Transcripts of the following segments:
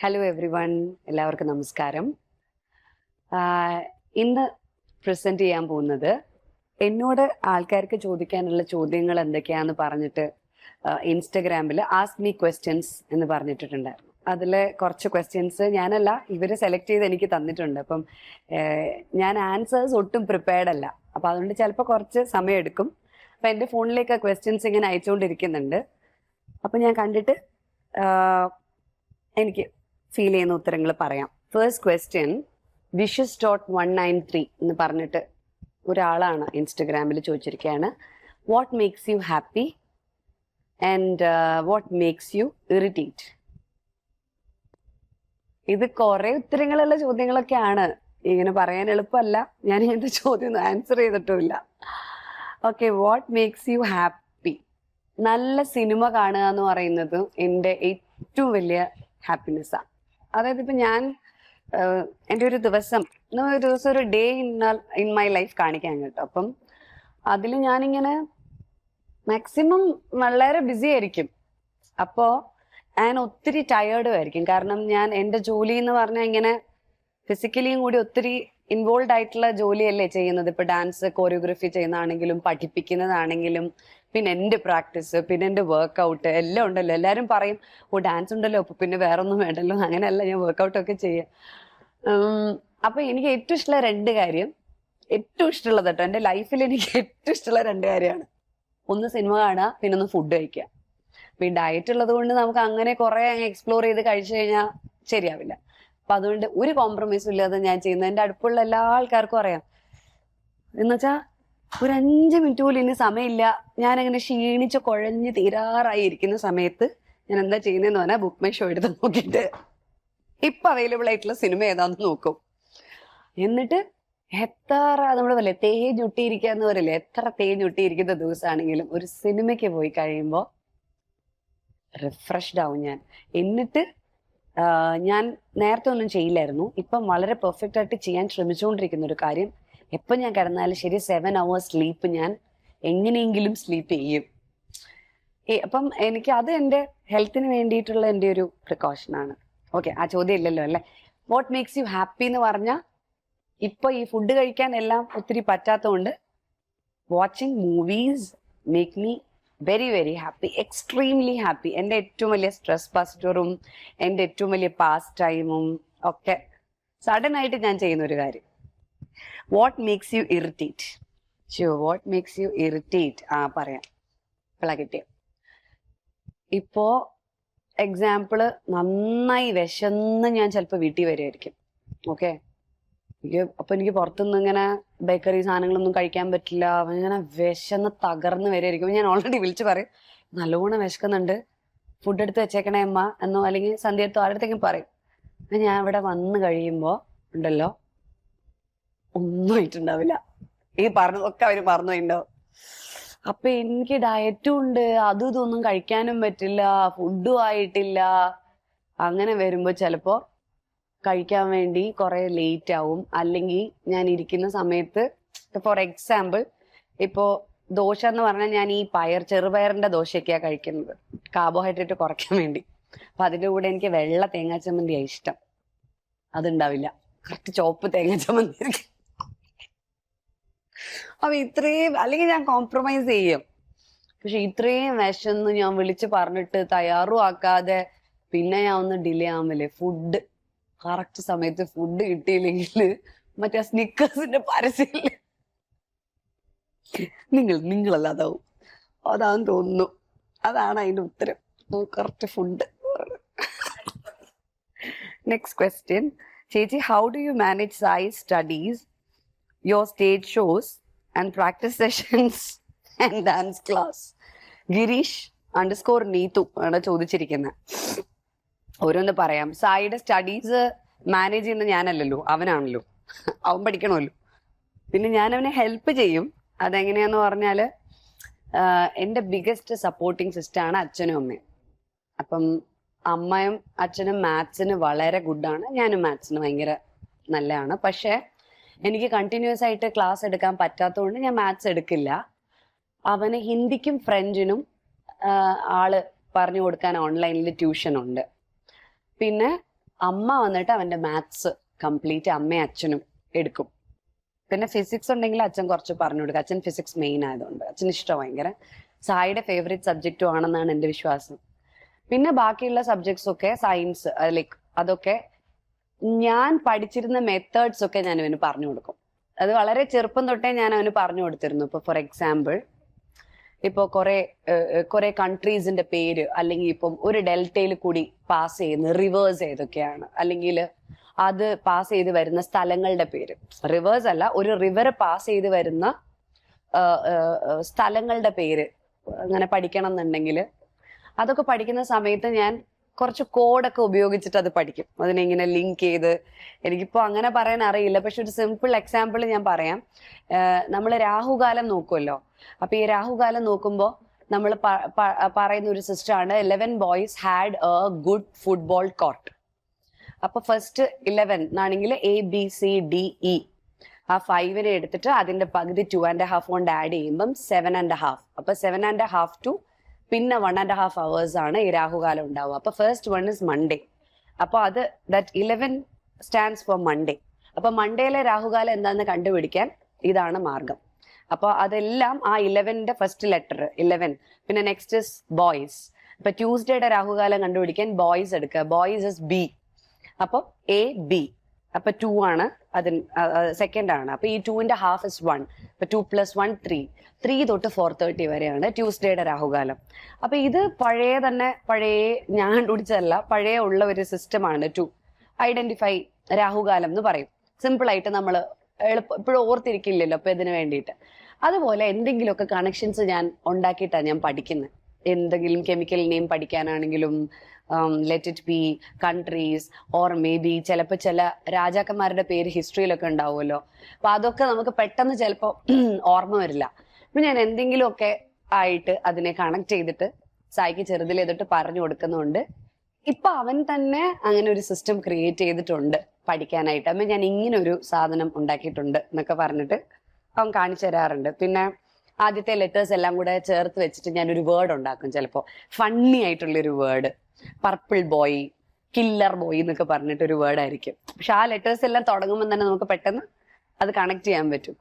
Hello every one, എല്ലാവർക്കും നമസ്കാരം. ഇന്ന് പ്രസന്റ് ചെയ്യാൻ പോകുന്നത് എന്നോട് ആൾക്കാർക്ക് ചോദിക്കാനുള്ള ചോദ്യങ്ങൾ എന്തൊക്കെയാന്ന് പറഞ്ഞിട്ട് ഇൻസ്റ്റഗ്രാമിൽ ആസ്ക് മീ ക്വസ്റ്റ്യൻസ് എന്ന് പറഞ്ഞിട്ടുണ്ടായിരുന്നു. അതിൽ കുറച്ച് ക്വസ്റ്റ്യൻസ് ഞാനല്ല, ഇവർ സെലക്ട് ചെയ്ത് എനിക്ക് തന്നിട്ടുണ്ട്. അപ്പം ഞാൻ ആൻസേഴ്സ് ഒട്ടും പ്രിപ്പയർഡ് അല്ല, അപ്പം അതുകൊണ്ട് ചിലപ്പോൾ കുറച്ച് സമയം എടുക്കും. അപ്പം എൻ്റെ ഫോണിലേക്ക് ക്വസ്റ്റ്യൻസ് ഇങ്ങനെ അയച്ചുകൊണ്ടിരിക്കുന്നുണ്ട്. അപ്പം ഞാൻ കണ്ടിട്ട് എനിക്ക് ഫീൽ ചെയ്യുന്ന ഉത്തരങ്ങൾ പറയാം. ഫസ്റ്റ് ക്വസ്റ്റ്യൻ, wishes.193 എന്ന് പറഞ്ഞിട്ട് ഒരാളാണ് ഇൻസ്റ്റഗ്രാമിൽ ചോദിച്ചിരിക്കുകയാണ്. What makes you happy and what makes you irritate? ഇത് കുറെ ഉത്തരങ്ങളുള്ള ചോദ്യങ്ങളൊക്കെയാണ്, ഇങ്ങനെ പറയാൻ എളുപ്പമല്ല. ഞാൻ ഇങ്ങനത്തെ ചോദ്യം ആൻസർ ചെയ്തിട്ടുമില്ല. Okay, what makes you happy? നല്ല സിനിമ കാണുക എന്ന് പറയുന്നത് എൻ്റെ ഏറ്റവും വലിയ ഹാപ്പിനെസ്സാണ്. അതായത് ഇപ്പം ഞാൻ എൻ്റെ ഒരു ദിവസം ഒരു ഡേ ഇൻ മൈ ലൈഫ് കാണിക്കാൻ കേട്ടോ. അപ്പം അതിൽ ഞാനിങ്ങനെ മാക്സിമം വളരെ ബിസി ആയിരിക്കും. അപ്പോൾ ഞാൻ ഒത്തിരി ടയേർഡും ആയിരിക്കും. കാരണം ഞാൻ എൻ്റെ ജോലി എന്ന് പറഞ്ഞാൽ ഇങ്ങനെ ഫിസിക്കലിയും കൂടി ഒത്തിരി ഇൻവോൾവ് ആയിട്ടുള്ള ജോലിയല്ലേ ചെയ്യുന്നത്. ഇപ്പൊ ഡാൻസ് കോറിയോഗ്രഫി ചെയ്യുന്നതാണെങ്കിലും പഠിപ്പിക്കുന്നതാണെങ്കിലും പിന്നെ എൻ്റെ പ്രാക്ടീസ് പിന്നെ എൻ്റെ വർക്കൗട്ട് എല്ലാം ഉണ്ടല്ലോ. എല്ലാവരും പറയും ഓ ഡാൻസ് ഉണ്ടല്ലോ അപ്പൊ പിന്നെ വേറെ ഒന്നും വേണ്ടല്ലോ. അങ്ങനെയല്ല, ഞാൻ വർക്കൗട്ടൊക്കെ ചെയ്യാം. അപ്പൊ എനിക്ക് ഏറ്റവും ഇഷ്ടമുള്ള രണ്ട് കാര്യം, ഏറ്റവും ഇഷ്ടമുള്ളത് കേട്ടോ, എൻ്റെ ലൈഫിൽ എനിക്ക് ഏറ്റവും ഇഷ്ടമുള്ള രണ്ട് കാര്യമാണ്. ഒന്ന് സിനിമ കാണുക, പിന്നെ ഒന്ന് ഫുഡ് കഴിക്കുക. അപ്പൊ ഈ ഡയറ്റ് ഉള്ളത് കൊണ്ട് നമുക്ക് അങ്ങനെ കുറെ അങ്ങ് എക്സ്പ്ലോർ ചെയ്ത് കഴിച്ചു കഴിഞ്ഞാൽ ശരിയാവില്ല. അപ്പൊ അതുകൊണ്ട് ഒരു കോംപ്രമൈസും ഇല്ലാതെ ഞാൻ ചെയ്യുന്നത്. എൻ്റെ അടുപ്പുള്ള എല്ലാ ആൾക്കാർക്കും അറിയാം. എന്നുവെച്ചാ ഒരു 5 മിനിറ്റ് പോലും ഇനി സമയമില്ല, ഞാനങ്ങനെ ക്ഷീണിച്ച് കുഴഞ്ഞ് തീരാറായി ഇരിക്കുന്ന സമയത്ത് ഞാൻ എന്താ ചെയ്യുന്നതെന്ന് പറഞ്ഞാൽ ബുക്ക് മൈ ഷോ എടുത്ത് നോക്കിയിട്ട് ഇപ്പൊ അവൈലബിൾ ആയിട്ടുള്ള സിനിമ ഏതാന്ന് നോക്കും. എന്നിട്ട് എത്ര നമ്മൾ പറയില്ലേ തേഞ്ഞൊട്ടിയിരിക്കാന്ന് പറയില്ലേ, എത്ര തേഞ്ഞൊട്ടിയിരിക്കുന്ന ദിവസമാണെങ്കിലും ഒരു സിനിമയ്ക്ക് പോയി കഴിയുമ്പോൾ റിഫ്രഷ്ഡ് ആവും ഞാൻ. എന്നിട്ട് ഞാൻ നേരത്തെ ഒന്നും ചെയ്യില്ലായിരുന്നു, ഇപ്പം വളരെ പെർഫെക്റ്റ് ആയിട്ട് ചെയ്യാൻ ശ്രമിച്ചുകൊണ്ടിരിക്കുന്ന ഒരു കാര്യം, എപ്പം ഞാൻ കിടന്നാലും ശരി 7 hours സ്ലീപ്പ് ഞാൻ എങ്ങനെയെങ്കിലും സ്ലീപ്പ് ചെയ്യും. അപ്പം എനിക്ക് അത് എൻ്റെ ഹെൽത്തിന് വേണ്ടിയിട്ടുള്ള എൻ്റെ ഒരു പ്രിക്കോഷനാണ്. ഓക്കെ, ആ ചോദ്യം ഇല്ലല്ലോ അല്ലേ. വാട്ട് മേക്സ് യു ഹാപ്പി എന്ന് പറഞ്ഞാൽ ഇപ്പൊ ഈ ഫുഡ് കഴിക്കാൻ എല്ലാം ഒത്തിരി പറ്റാത്തതുകൊണ്ട് watching movies make me very very happy, extremely happy. എൻ്റെ ഏറ്റവും വലിയ സ്ട്രെസ് ബസ്റ്ററും എൻ്റെ ഏറ്റവും വലിയ പാസ് ടൈമും ഒക്കെ സഡൻ ആയിട്ട് ഞാൻ ചെയ്യുന്ന ഒരു കാര്യം. What makes you irritate? What makes you irritate? പറയാം, ഇപ്പോഴാ കിട്ടിയ. ഇപ്പോ എക്സാമ്പിള്, നന്നായി വിശന്ന് ഞാൻ ചിലപ്പോൾ വീട്ടിൽ വരുമായിരിക്കും. ഓക്കെ, അപ്പൊ എനിക്ക് പുറത്തുനിന്ന് ഇങ്ങനെ ബേക്കറി സാധനങ്ങളൊന്നും കഴിക്കാൻ പറ്റില്ല. ഇങ്ങനെ വിശന്ന് തകർന്ന് വരെയായിരിക്കും. ഞാൻ ഓൾറെഡി വിളിച്ചു പറയും നല്ലോണം വിശക്കുന്നുണ്ട്, ഫുഡ് എടുത്ത് വെച്ചേക്കണേ അമ്മ എന്നോ അല്ലെങ്കിൽ സന്ധ്യ എടുത്തോ ആരുടെത്തേക്കും പറയും. ഞാൻ ഇവിടെ വന്ന് കഴിയുമ്പോ ഉണ്ടല്ലോ ഒന്നും ആയിട്ടുണ്ടാവില്ല. ഈ പറഞ്ഞതൊക്കെ അവര് മറന്നു പോയിട്ടുണ്ടാവും. അപ്പൊ എനിക്ക് ഡയറ്റും ഉണ്ട്, അതും ഇതൊന്നും കഴിക്കാനും പറ്റില്ല, ഫുഡും ആയിട്ടില്ല. അങ്ങനെ വരുമ്പോ ചിലപ്പോ കഴിക്കാൻ വേണ്ടി കുറെ ലേറ്റ് ആവും. അല്ലെങ്കിൽ ഞാൻ ഇരിക്കുന്ന സമയത്ത്, ഫോർ എക്സാമ്പിൾ ഇപ്പോ ദോശ എന്ന് പറഞ്ഞാൽ ഞാൻ ഈ ചെറുപയറിന്റെ ദോശയൊക്കെയാണ് കഴിക്കുന്നത്, കാർബോഹൈഡ്രേറ്റ് കുറയ്ക്കാൻ വേണ്ടി. അപ്പൊ അതിന്റെ കൂടെ എനിക്ക് വെള്ള തേങ്ങാ ചമ്മന്തിയാണ് ഇഷ്ടം. അതുണ്ടാവില്ല, കറക്റ്റ് ചോപ്പ് തേങ്ങാ ചമ്മന്തി. അപ്പൊ ഇത്രയും, അല്ലെങ്കിൽ ഞാൻ കോംപ്രമൈസ് ചെയ്യും. പക്ഷെ ഇത്രയും വിശന്ന് ഞാൻ വിളിച്ച് പറഞ്ഞിട്ട് തയ്യാറും ആക്കാതെ പിന്നെ ഞാൻ ഒന്ന് ഡിലേ ആവുമല്ലേ. ഫുഡ് കറക്റ്റ് സമയത്ത് ഫുഡ് കിട്ടിയില്ലെങ്കിൽ മറ്റേ സ്നിക്കേഴ്സിന്റെ പരസ്യമില്ലേ, നിങ്ങളല്ലാതാവും. അതാന്ന് തോന്നുന്നു, അതാണ് അതിന്റെ ഉത്തരം. Correct food. നെക്സ്റ്റ് ക്വസ്റ്റ്യൻ, ചേച്ചി, how do you manage Sai studies, your stage shows and practice sessions and dance class? Girish _Neethu ആണ് ചോദിച്ചിരിക്കുന്നത്. ഓരോന്ന് പറയാം. സായിയുടെ സ്റ്റഡീസ് മാനേജ് ചെയ്യുന്ന ഞാനല്ലല്ലോ, അവനാണല്ലോ, അവൻ പഠിക്കണമല്ലോ. പിന്നെ ഞാൻ അവനെ ഹെൽപ്പ് ചെയ്യും. അതെങ്ങനെയാന്ന് പറഞ്ഞാല് എൻ്റെ ബിഗസ്റ്റ് സപ്പോർട്ടിങ് സിസ്റ്റമാണ് അച്ഛനും അമ്മയും. അപ്പം അമ്മയും അച്ഛനും മാത്സിന് വളരെ ഗുഡാണ്, ഞാനും മാത്സിന് ഭയങ്കര നല്ലതാണ്. പക്ഷെ എനിക്ക് കണ്ടിന്യൂസ് ആയിട്ട് ക്ലാസ് എടുക്കാൻ പറ്റാത്തതുകൊണ്ട് ഞാൻ മാത്സ് എടുക്കില്ല. അവന് ഹിന്ദിക്കും ഫ്രഞ്ചിനും ആള് പറഞ്ഞു കൊടുക്കാൻ ഓൺലൈനിൽ ട്യൂഷൻ ഉണ്ട്. പിന്നെ അമ്മ വന്നിട്ട് അവന്റെ മാത്സ് കംപ്ലീറ്റ് അമ്മയും അച്ഛനും എടുക്കും. പിന്നെ ഫിസിക്സ് ഉണ്ടെങ്കിൽ അച്ഛൻ കുറച്ച് പറഞ്ഞു കൊടുക്കും. അച്ഛൻ ഫിസിക്സ് മെയിൻ ആയതുകൊണ്ട് അച്ഛൻ ഇഷ്ടം ഭയങ്കര. സായിയുടെ ഫേവറേറ്റ് സബ്ജക്റ്റും ആണെന്നാണ് എൻ്റെ വിശ്വാസം. പിന്നെ ബാക്കിയുള്ള സബ്ജക്ട്സ് ഒക്കെ സയൻസ് ലൈക്ക് അതൊക്കെ ഞാൻ പഠിച്ചിരുന്ന മെത്തേഡ്സ് ഒക്കെ ഞാൻ അവന് പറഞ്ഞു കൊടുക്കും. അത് വളരെ ചെറുപ്പം തൊട്ടേ ഞാൻ അവന് പറഞ്ഞു കൊടുത്തിരുന്നു. ഇപ്പൊ ഫോർ എക്സാമ്പിൾ, ഇപ്പോൾ കുറെ കൺട്രീസിന്റെ പേര്, അല്ലെങ്കിൽ ഇപ്പം ഒരു ഡെൽറ്റയിൽ കൂടി പാസ് ചെയ്യുന്ന റിവേഴ്സ് ഏതൊക്കെയാണ്, അല്ലെങ്കിൽ അത് പാസ് ചെയ്ത് വരുന്ന സ്ഥലങ്ങളുടെ പേര്. റിവേഴ്സ് അല്ല, ഒരു റിവർ പാസ് ചെയ്ത് വരുന്ന സ്ഥലങ്ങളുടെ പേര് അങ്ങനെ പഠിക്കണം എന്നുണ്ടെങ്കിൽ അതൊക്കെ പഠിക്കുന്ന സമയത്ത് ഞാൻ കുറച്ച് കോഡൊക്കെ ഉപയോഗിച്ചിട്ട് അത് പഠിക്കും. അതിനെങ്ങനെ ലിങ്ക് ചെയ്ത്, എനിക്കിപ്പോ അങ്ങനെ പറയാൻ അറിയില്ല, പക്ഷെ ഒരു സിമ്പിൾ എക്സാമ്പിൾ ഞാൻ പറയാം. നമ്മൾ രാഹുകാലം നോക്കുമല്ലോ. അപ്പൊ ഈ രാഹുകാലം നോക്കുമ്പോൾ നമ്മൾ പറയുന്ന ഒരു സിസ്റ്റമാണ് 11 boys had a good football court. അപ്പൊ ഫസ്റ്റ് 11 എന്നാണെങ്കിൽ ABCDE, ആ 5 എടുത്തിട്ട് അതിന്റെ പകുതി 2.5 കൊണ്ട് ആഡ് ചെയ്യുമ്പം 7.5. അപ്പൊ 7.5 to പിന്നെ 1.5 hours ആണ് ഈ രാഹുകാലം ഉണ്ടാവുക. അപ്പൊ ഫസ്റ്റ് വൺ ഇസ് മൺഡേ. അപ്പൊ അത് ദാറ്റ് 11 സ്റ്റാൻഡ്സ് ഫോർ മൺഡേ. അപ്പൊ മൺഡേയിലെ രാഹുകാലം എന്താണെന്ന് കണ്ടുപിടിക്കാൻ ഇതാണ് മാർഗം. അപ്പൊ അതെല്ലാം ആ 11ന്റെ ഫസ്റ്റ് ലെറ്റർ 11. പിന്നെ നെക്സ്റ്റ് ഇസ് ബോയ്സ്. അപ്പൊ ട്യൂസ്ഡേയുടെ രാഹുകാലം കണ്ടുപിടിക്കാൻ ബോയ്സ് എടുക്കുക. Boys is B. അപ്പൊ AB. അപ്പൊ 2 ആണ്, അതിന് സെക്കൻഡ് ആണ്. അപ്പൊ ഈ 2ന്റെ ഹാഫ് ഇസ് 1. അപ്പൊ 2 + 1 3 തൊട്ട് 4:30 വരെയാണ് ട്യൂസ്ഡേയുടെ രാഹുകാലം. അപ്പൊ ഇത് പഴയ ഞാൻ കണ്ടുപിടിച്ചതല്ല, പഴയ ഉള്ള ഒരു സിസ്റ്റമാണ് ടു ഐഡന്റിഫൈ രാഹുകാലം എന്ന് പറയും. സിമ്പിൾ ആയിട്ട് നമ്മൾ എപ്പോഴും ഓർത്തിരിക്കില്ലല്ലോ അപ്പൊ ഇതിന് വേണ്ടിയിട്ട്. അതുപോലെ എന്തെങ്കിലുമൊക്കെ കണക്ഷൻസ് ഞാൻ ഉണ്ടാക്കിയിട്ടാണ് ഞാൻ പഠിക്കുന്നത്. എന്തെങ്കിലും കെമിക്കൽ നെയിം പഠിക്കാനാണെങ്കിലും, let it be countries, or maybe ചിലപ്പോൾ ചില രാജാക്കന്മാരുടെ പേര് ഹിസ്റ്ററിയിലൊക്കെ ഉണ്ടാവുമല്ലോ. അപ്പൊ അതൊക്കെ നമുക്ക് പെട്ടെന്ന് ചിലപ്പോൾ ഓർമ്മ വരില്ല. അപ്പൊ ഞാൻ എന്തെങ്കിലുമൊക്കെ ആയിട്ട് അതിനെ കണക്ട് ചെയ്തിട്ട് സായിക്ക് ചെറുതിൽ തൊട്ട് പറഞ്ഞു കൊടുക്കുന്നുണ്ട്. ഇപ്പൊ അവൻ തന്നെ അങ്ങനെ ഒരു സിസ്റ്റം ക്രിയേറ്റ് ചെയ്തിട്ടുണ്ട് പഠിക്കാനായിട്ട്. അമ്മ ഞാൻ ഇങ്ങനെ ഒരു സാധനം ഉണ്ടാക്കിയിട്ടുണ്ട് എന്നൊക്കെ പറഞ്ഞിട്ട് അവൻ കാണിച്ചു തരാറുണ്ട്. പിന്നെ ആദ്യത്തെ ലെറ്റേഴ്സ് എല്ലാം കൂടെ ചേർത്ത് വെച്ചിട്ട് ഞാനൊരു വേർഡ് ഉണ്ടാക്കും. ചിലപ്പോൾ ഫണ്ണി ആയിട്ടുള്ളൊരു word, purple boy, killer boy എന്നൊക്കെ പറഞ്ഞിട്ടൊരു വേർഡ് ആയിരിക്കും. പക്ഷെ ആ ലെറ്റേഴ്സ് എല്ലാം തുടങ്ങുമ്പോൾ തന്നെ നമുക്ക് പെട്ടെന്ന് അത് കണക്ട് ചെയ്യാൻ പറ്റും.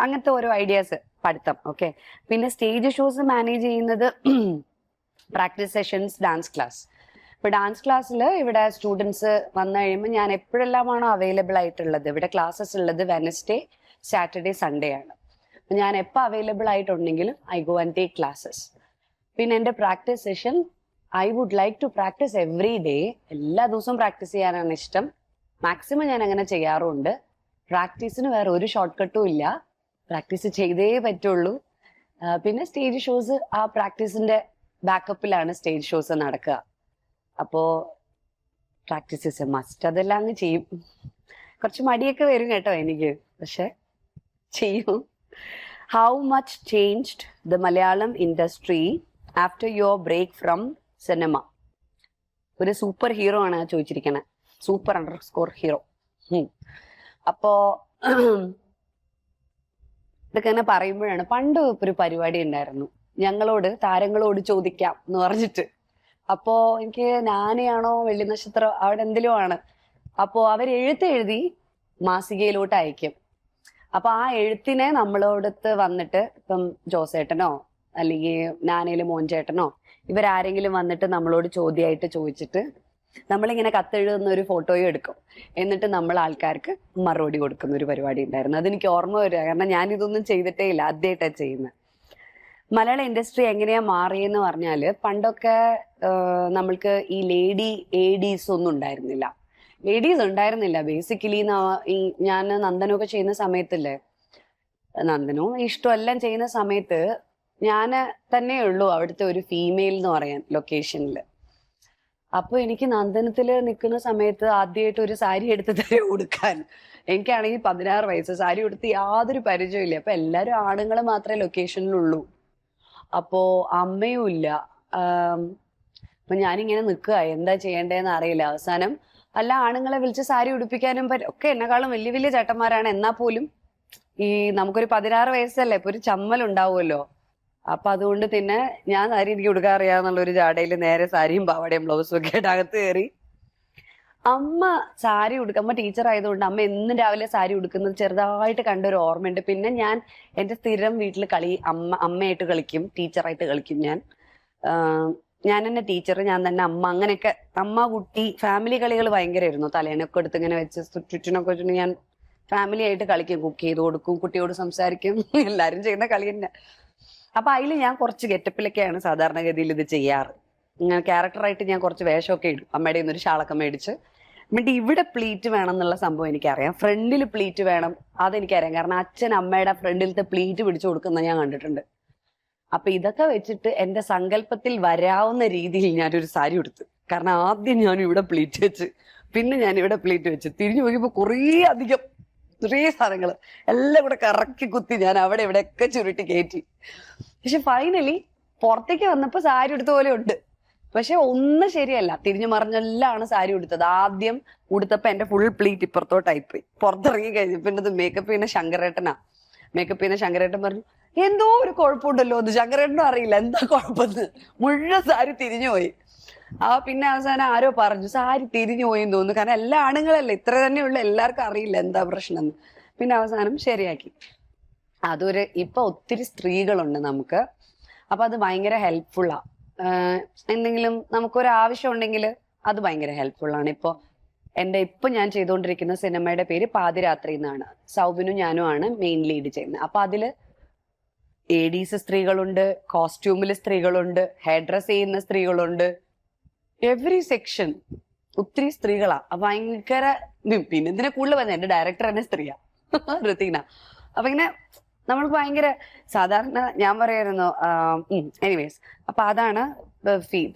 അങ്ങനത്തെ ഓരോ ഐഡിയാസ് പഠിത്തം. ഓക്കെ. പിന്നെ സ്റ്റേജ് ഷോസ് മാനേജ് ചെയ്യുന്നത് പ്രാക്ടീസ് സെഷൻസ്, ഡാൻസ് ക്ലാസ്. ഇപ്പൊ ഡാൻസ് ക്ലാസ്സിൽ ഇവിടെ സ്റ്റുഡൻസ് വന്നു കഴിയുമ്പോൾ ഞാൻ എപ്പോഴെല്ലാമാണോ അവൈലബിൾ ആയിട്ടുള്ളത്, ഇവിടെ ക്ലാസ്സസ് ഉള്ളത് വെനസ്ഡേ, സാറ്റർഡേ, സൺഡേ ആണ്. ഞാൻ എപ്പോൾ അവൈലബിൾ ആയിട്ടുണ്ടെങ്കിലും I go and take classes. പിന്നെ എൻ്റെ practice session I would like to practice every day. എല്ലാ ദിവസവും പ്രാക്ടീസ് ചെയ്യാനാണ് ഇഷ്ടം. മാക്സിമം ഞാൻ അങ്ങനെ ചെയ്യാറുണ്ട്. പ്രാക്ടീസിന് വേറെ ഒരു ഷോർട്ട് കട്ടും ഇല്ല, പ്രാക്ടീസ് ചെയ്തേ പറ്റുള്ളൂ. പിന്നെ സ്റ്റേജ് ഷോസ് ആ പ്രാക്ടീസിന്റെ ബാക്കപ്പിലാണ് സ്റ്റേജ് ഷോസ് നടക്കുക. അപ്പോ പ്രാക്ടീസ് ഇസ് എ മസ്റ്റ്. അതെല്ലാം അങ്ങ് ചെയ്യും. കുറച്ച് മടിയൊക്കെ വരും കേട്ടോ എനിക്ക്, പക്ഷെ ചെയ്യും. How much changed the Malayalam industry after your break from cinema? ഒരു സൂപ്പർ ഹീറോ ആണ് ചോദിച്ചിരിക്കണേ, super_hero. അപ്പോ ഇതൊക്കെ തന്നെ പറയുമ്പോഴാണ്, പണ്ട് ഒരു പരിപാടി ഉണ്ടായിരുന്നു, താരങ്ങളോട് ചോദിക്കാം എന്ന് പറഞ്ഞിട്ട്. അപ്പോ എനിക്ക് നാനയാണോ വെള്ളി നക്ഷത്രം അവിടെ എന്തിലും ആണ്. അപ്പോ അവരെഴുതി മാസികയിലോട്ട് അയക്കും. അപ്പൊ ആ എഴുത്തിനെ നമ്മളോടത്ത് വന്നിട്ട്, ഇപ്പം ജോസേട്ടനോ അല്ലെങ്കിൽ നാനയില് മോൻചേട്ടനോ ഇവരാരെങ്കിലും വന്നിട്ട് നമ്മളോട് ചോദ്യമായിട്ട് ചോദിച്ചിട്ട് നമ്മളിങ്ങനെ കത്തെഴുതുന്ന ഒരു ഫോട്ടോയും എടുക്കും. എന്നിട്ട് നമ്മൾ ആൾക്കാർക്ക് മറുപടി കൊടുക്കുന്ന ഒരു പരിപാടി ഉണ്ടായിരുന്നു. അതെനിക്ക് ഓർമ്മ വരിക, കാരണം ഞാനിതൊന്നും ചെയ്തിട്ടേ ഇല്ല, ആദ്യമായിട്ടാണ് ചെയ്യുന്നത്. മലയാള ഇൻഡസ്ട്രി എങ്ങനെയാ മാറിയെന്ന് പറഞ്ഞാല്, പണ്ടൊക്കെ നമ്മൾക്ക് ഈ ലേഡി ADs ഒന്നും ഉണ്ടായിരുന്നില്ല. ലേഡീസ് ഉണ്ടായിരുന്നില്ല ബേസിക്കലി. ഈ ഞാൻ നന്ദനമൊക്കെ ചെയ്യുന്ന സമയത്തില്ലേ, നന്ദനവും ഇഷ്ടം എല്ലാം ചെയ്യുന്ന സമയത്ത് ഞാൻ തന്നെ ഉള്ളൂ അവിടുത്തെ ഒരു ഫീമെയിൽ എന്ന് പറയാൻ ലൊക്കേഷനിൽ. അപ്പൊ എനിക്ക് നന്ദനത്തില് നിൽക്കുന്ന സമയത്ത് ആദ്യമായിട്ട് ഒരു സാരി എടുത്ത് ഉടുക്കാൻ, എനിക്കാണെങ്കിൽ 16 വയസ്സ്, സാരി ഉടുത്ത് യാതൊരു പരിചയമില്ല. അപ്പൊ എല്ലാരും ആണുങ്ങൾ മാത്രമേ ലൊക്കേഷനിലുള്ളൂ. അപ്പോ അമ്മയും ഇല്ല. അപ്പൊ ഞാനിങ്ങനെ നിൽക്കുക, എന്താ ചെയ്യേണ്ടതെന്ന് അറിയില്ല. അവസാനം അല്ല ആണുങ്ങളെ വിളിച്ച് സാരി ഉടുപ്പിക്കാനും ഒക്കെ എന്നെക്കാളും വലിയ വലിയ ചേട്ടന്മാരാണ്. എന്നാൽ പോലും ഈ നമുക്കൊരു 16 വയസ്സല്ലേ, ഇപ്പൊ ഒരു ചമ്മൽ ഉണ്ടാവുമല്ലോ. അപ്പൊ അതുകൊണ്ട് പിന്നെ ഞാൻ സാരി എനിക്ക് ഉടുക്കാൻ അറിയാന്നുള്ള ഒരു ജാടയിൽ നേരെ സാരിയും പാവാടയും ബ്ലൗസും ഒക്കെ ആയിട്ട് അകത്ത് കയറി. അമ്മ സാരി ഉടുക്കും, അമ്മ ടീച്ചർ ആയതുകൊണ്ട് അമ്മ എന്നും രാവിലെ സാരി ഉടുക്കുന്നത് ചെറുതായിട്ട് കണ്ടൊരു ഓർമ്മയുണ്ട്. പിന്നെ ഞാൻ എന്റെ സ്ഥിരം വീട്ടിൽ അമ്മയായിട്ട് കളിക്കും, ടീച്ചറായിട്ട് കളിക്കും. ഞാൻ തന്നെ ടീച്ചർ, ഞാൻ തന്നെ അമ്മ, അങ്ങനെയൊക്കെ അമ്മ കുട്ടി ഫാമിലി കളികൾ ഭയങ്കരമായിരുന്നു. തലേനൊക്കെ എടുത്ത് ഇങ്ങനെ വെച്ച് ചുറ്റിനൊക്കെ വെച്ചിട്ട് ഞാൻ ഫാമിലി ആയിട്ട് കളിക്കും, കുക്ക് ചെയ്ത് കൊടുക്കും, കുട്ടിയോട് സംസാരിക്കും, എല്ലാരും ചെയ്യുന്ന കളി തന്നെ. അപ്പൊ അതിൽ ഞാൻ കുറച്ച് ഗെറ്റപ്പിലൊക്കെയാണ് സാധാരണഗതിയിൽ ഇത് ചെയ്യാറ്. ഇങ്ങനെ ക്യാരക്ടറായിട്ട് ഞാൻ കുറച്ച് വേഷമൊക്കെ ഇടും. അമ്മയുടെ ഒരു ഷാളൊക്കെ മേടിച്ച് എന്നിട്ട് ഇവിടെ പ്ലീറ്റ് വേണം എന്നുള്ള സംഭവം എനിക്കറിയാം, ഫ്രണ്ടിൽ പ്ലീറ്റ് വേണം അതെനിക്കറിയാം. കാരണം അച്ഛൻ അമ്മയുടെ ഫ്രണ്ടിലത്തെ പ്ലീറ്റ് പിടിച്ചു കൊടുക്കുന്ന ഞാൻ കണ്ടിട്ടുണ്ട്. അപ്പൊ ഇതൊക്കെ വെച്ചിട്ട് എന്റെ സങ്കല്പത്തിൽ വരാവുന്ന രീതിയിൽ ഞാനൊരു സാരി ഉടുത്തു. കാരണം ആദ്യം ഞാൻ ഇവിടെ പ്ലീറ്റ് വെച്ച്, പിന്നെ ഞാൻ ഇവിടെ പ്ലീറ്റ് വെച്ച്, തിരിഞ്ഞു നോക്കിയപ്പോ കുറേ സാധനങ്ങൾ എല്ലാം കൂടെ കറക്കി കുത്തി ഞാൻ അവിടെ ഇവിടെയൊക്കെ ചുരുട്ടി കയറ്റി. പക്ഷെ ഫൈനലി പുറത്തേക്ക് വന്നപ്പോ സാരി ഉടുത്ത പോലെ ഉണ്ട്. പക്ഷെ ഒന്നും ശരിയല്ല, തിരിഞ്ഞു മറിഞ്ഞെല്ലാണ് സാരി ഉടുത്തത്. ആദ്യം ഉടുത്തപ്പോ എന്റെ ഫുൾ പ്ലീറ്റ് ഇപ്പുറത്തോട്ടായി പോയി. പുറത്തിറങ്ങി കഴിഞ്ഞപ്പോ എന്നത് മേക്കപ്പ് ചെയ്യുന്ന ശങ്കരേട്ടനാ. മേക്കപ്പ് ചെയ്യുന്ന ശങ്കരേട്ടൻ പറഞ്ഞു, എന്തോ ഒരു കുഴപ്പമുണ്ടല്ലോ എന്ന്. ശങ്കരേട്ടനും അറിയില്ല എന്താ കുഴപ്പമെന്ന്. മുഴുവൻ സാരി തിരിഞ്ഞു പോയി. പിന്നെ അവസാനം ആരോ പറഞ്ഞു സാരി തിരിഞ്ഞു പോയെന്ന് തോന്നുന്നു, കാരണം എല്ലാ ആണുങ്ങളല്ലേ, ഇത്ര തന്നെയുള്ള, എല്ലാവർക്കും അറിയില്ല എന്താ പ്രശ്നം എന്ന്. പിന്നെ അവസാനം ശരിയാക്കി. ഇപ്പൊ ഒത്തിരി സ്ത്രീകളുണ്ട് നമുക്ക്, അപ്പൊ അത് ഭയങ്കര ഹെൽപ്ഫുള്ളാ. എന്തെങ്കിലും നമുക്കൊരു ആവശ്യം ഉണ്ടെങ്കിൽ അത് ഭയങ്കര ഹെൽപ്ഫുള്ളാണ്. ഇപ്പൊ ഞാൻ ചെയ്തുകൊണ്ടിരിക്കുന്ന സിനിമയുടെ പേര് പാതിരാത്രി എന്നാണ്. സൗബിനും ഞാനും ആണ് മെയിൻ ലീഡ് ചെയ്യുന്നത്. അപ്പൊ അതില് ADs സ്ത്രീകളുണ്ട്, കോസ്റ്റ്യൂമില് സ്ത്രീകളുണ്ട്, ഹെയർ ഡ്രസ് ചെയ്യുന്ന സ്ത്രീകളുണ്ട്, എവറി സെക്ഷൻ ഒത്തിരി സ്ത്രീകളാ. ഭയങ്കര. പിന്നെ ഇതിനെ കൂടുതൽ പറഞ്ഞ എന്റെ ഡയറക്ടർ തന്നെ സ്ത്രീയാ, ഋതീന. അപ്പൊ ഇങ്ങനെ നമ്മൾക്ക് ഭയങ്കര സാധാരണ ഞാൻ പറയായിരുന്നു. എനിവേസ്, അപ്പൊ അതാണ്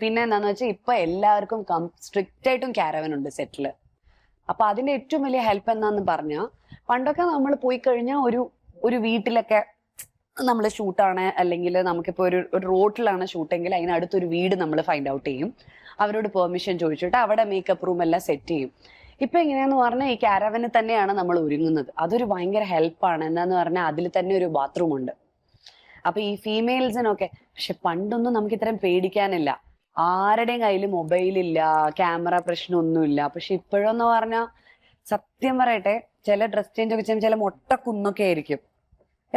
പിന്നെ എന്താന്ന് വെച്ചാൽ ഇപ്പൊ എല്ലാവർക്കും സ്ട്രിക്റ്റ് ആയിട്ടും ക്യാരവൻ ഉണ്ട് സെറ്റില്. അപ്പൊ അതിന്റെ ഏറ്റവും വലിയ ഹെൽപ്പ് എന്നാന്ന് പറഞ്ഞാൽ, പണ്ടൊക്കെ നമ്മൾ പോയി കഴിഞ്ഞാൽ ഒരു വീട്ടിലൊക്കെ നമ്മൾ ഷൂട്ടാണ്, അല്ലെങ്കിൽ നമുക്കിപ്പോ ഒരു റോഡിലാണ് ഷൂട്ടെങ്കിൽ അതിനടുത്തൊരു വീട് നമ്മൾ ഫൈൻഡ് ഔട്ട് ചെയ്യും, അവരോട് പെർമിഷൻ ചോദിച്ചിട്ട് അവിടെ മേക്കപ്പ് റൂം എല്ലാം സെറ്റ് ചെയ്യും. ഇപ്പൊ എങ്ങനെയാന്ന് പറഞ്ഞാൽ ഈ ക്യാരവന് തന്നെയാണ് നമ്മൾ ഒരുങ്ങുന്നത്. അതൊരു ഭയങ്കര ഹെൽപ്പാണ്. എന്താന്ന് പറഞ്ഞാൽ അതിൽ തന്നെ ഒരു ബാത്റൂം ഉണ്ട്. അപ്പൊ ഈ ഫീമെയിൽസിനൊക്കെ, പക്ഷെ പണ്ടൊന്നും നമുക്ക് ഇത്രയും പേടിക്കാനില്ല, ആരുടെയും കയ്യിൽ മൊബൈലില്ല, ക്യാമറ പ്രശ്നമൊന്നുമില്ല. പക്ഷെ ഇപ്പോഴെന്ന് പറഞ്ഞാൽ സത്യം പറയട്ടെ, ചില ഡ്രസ് ചേഞ്ച് ഒക്കെ ചെയ്യുമ്പോൾ ചില മൊട്ടക്കുന്നൊക്കെ ആയിരിക്കും.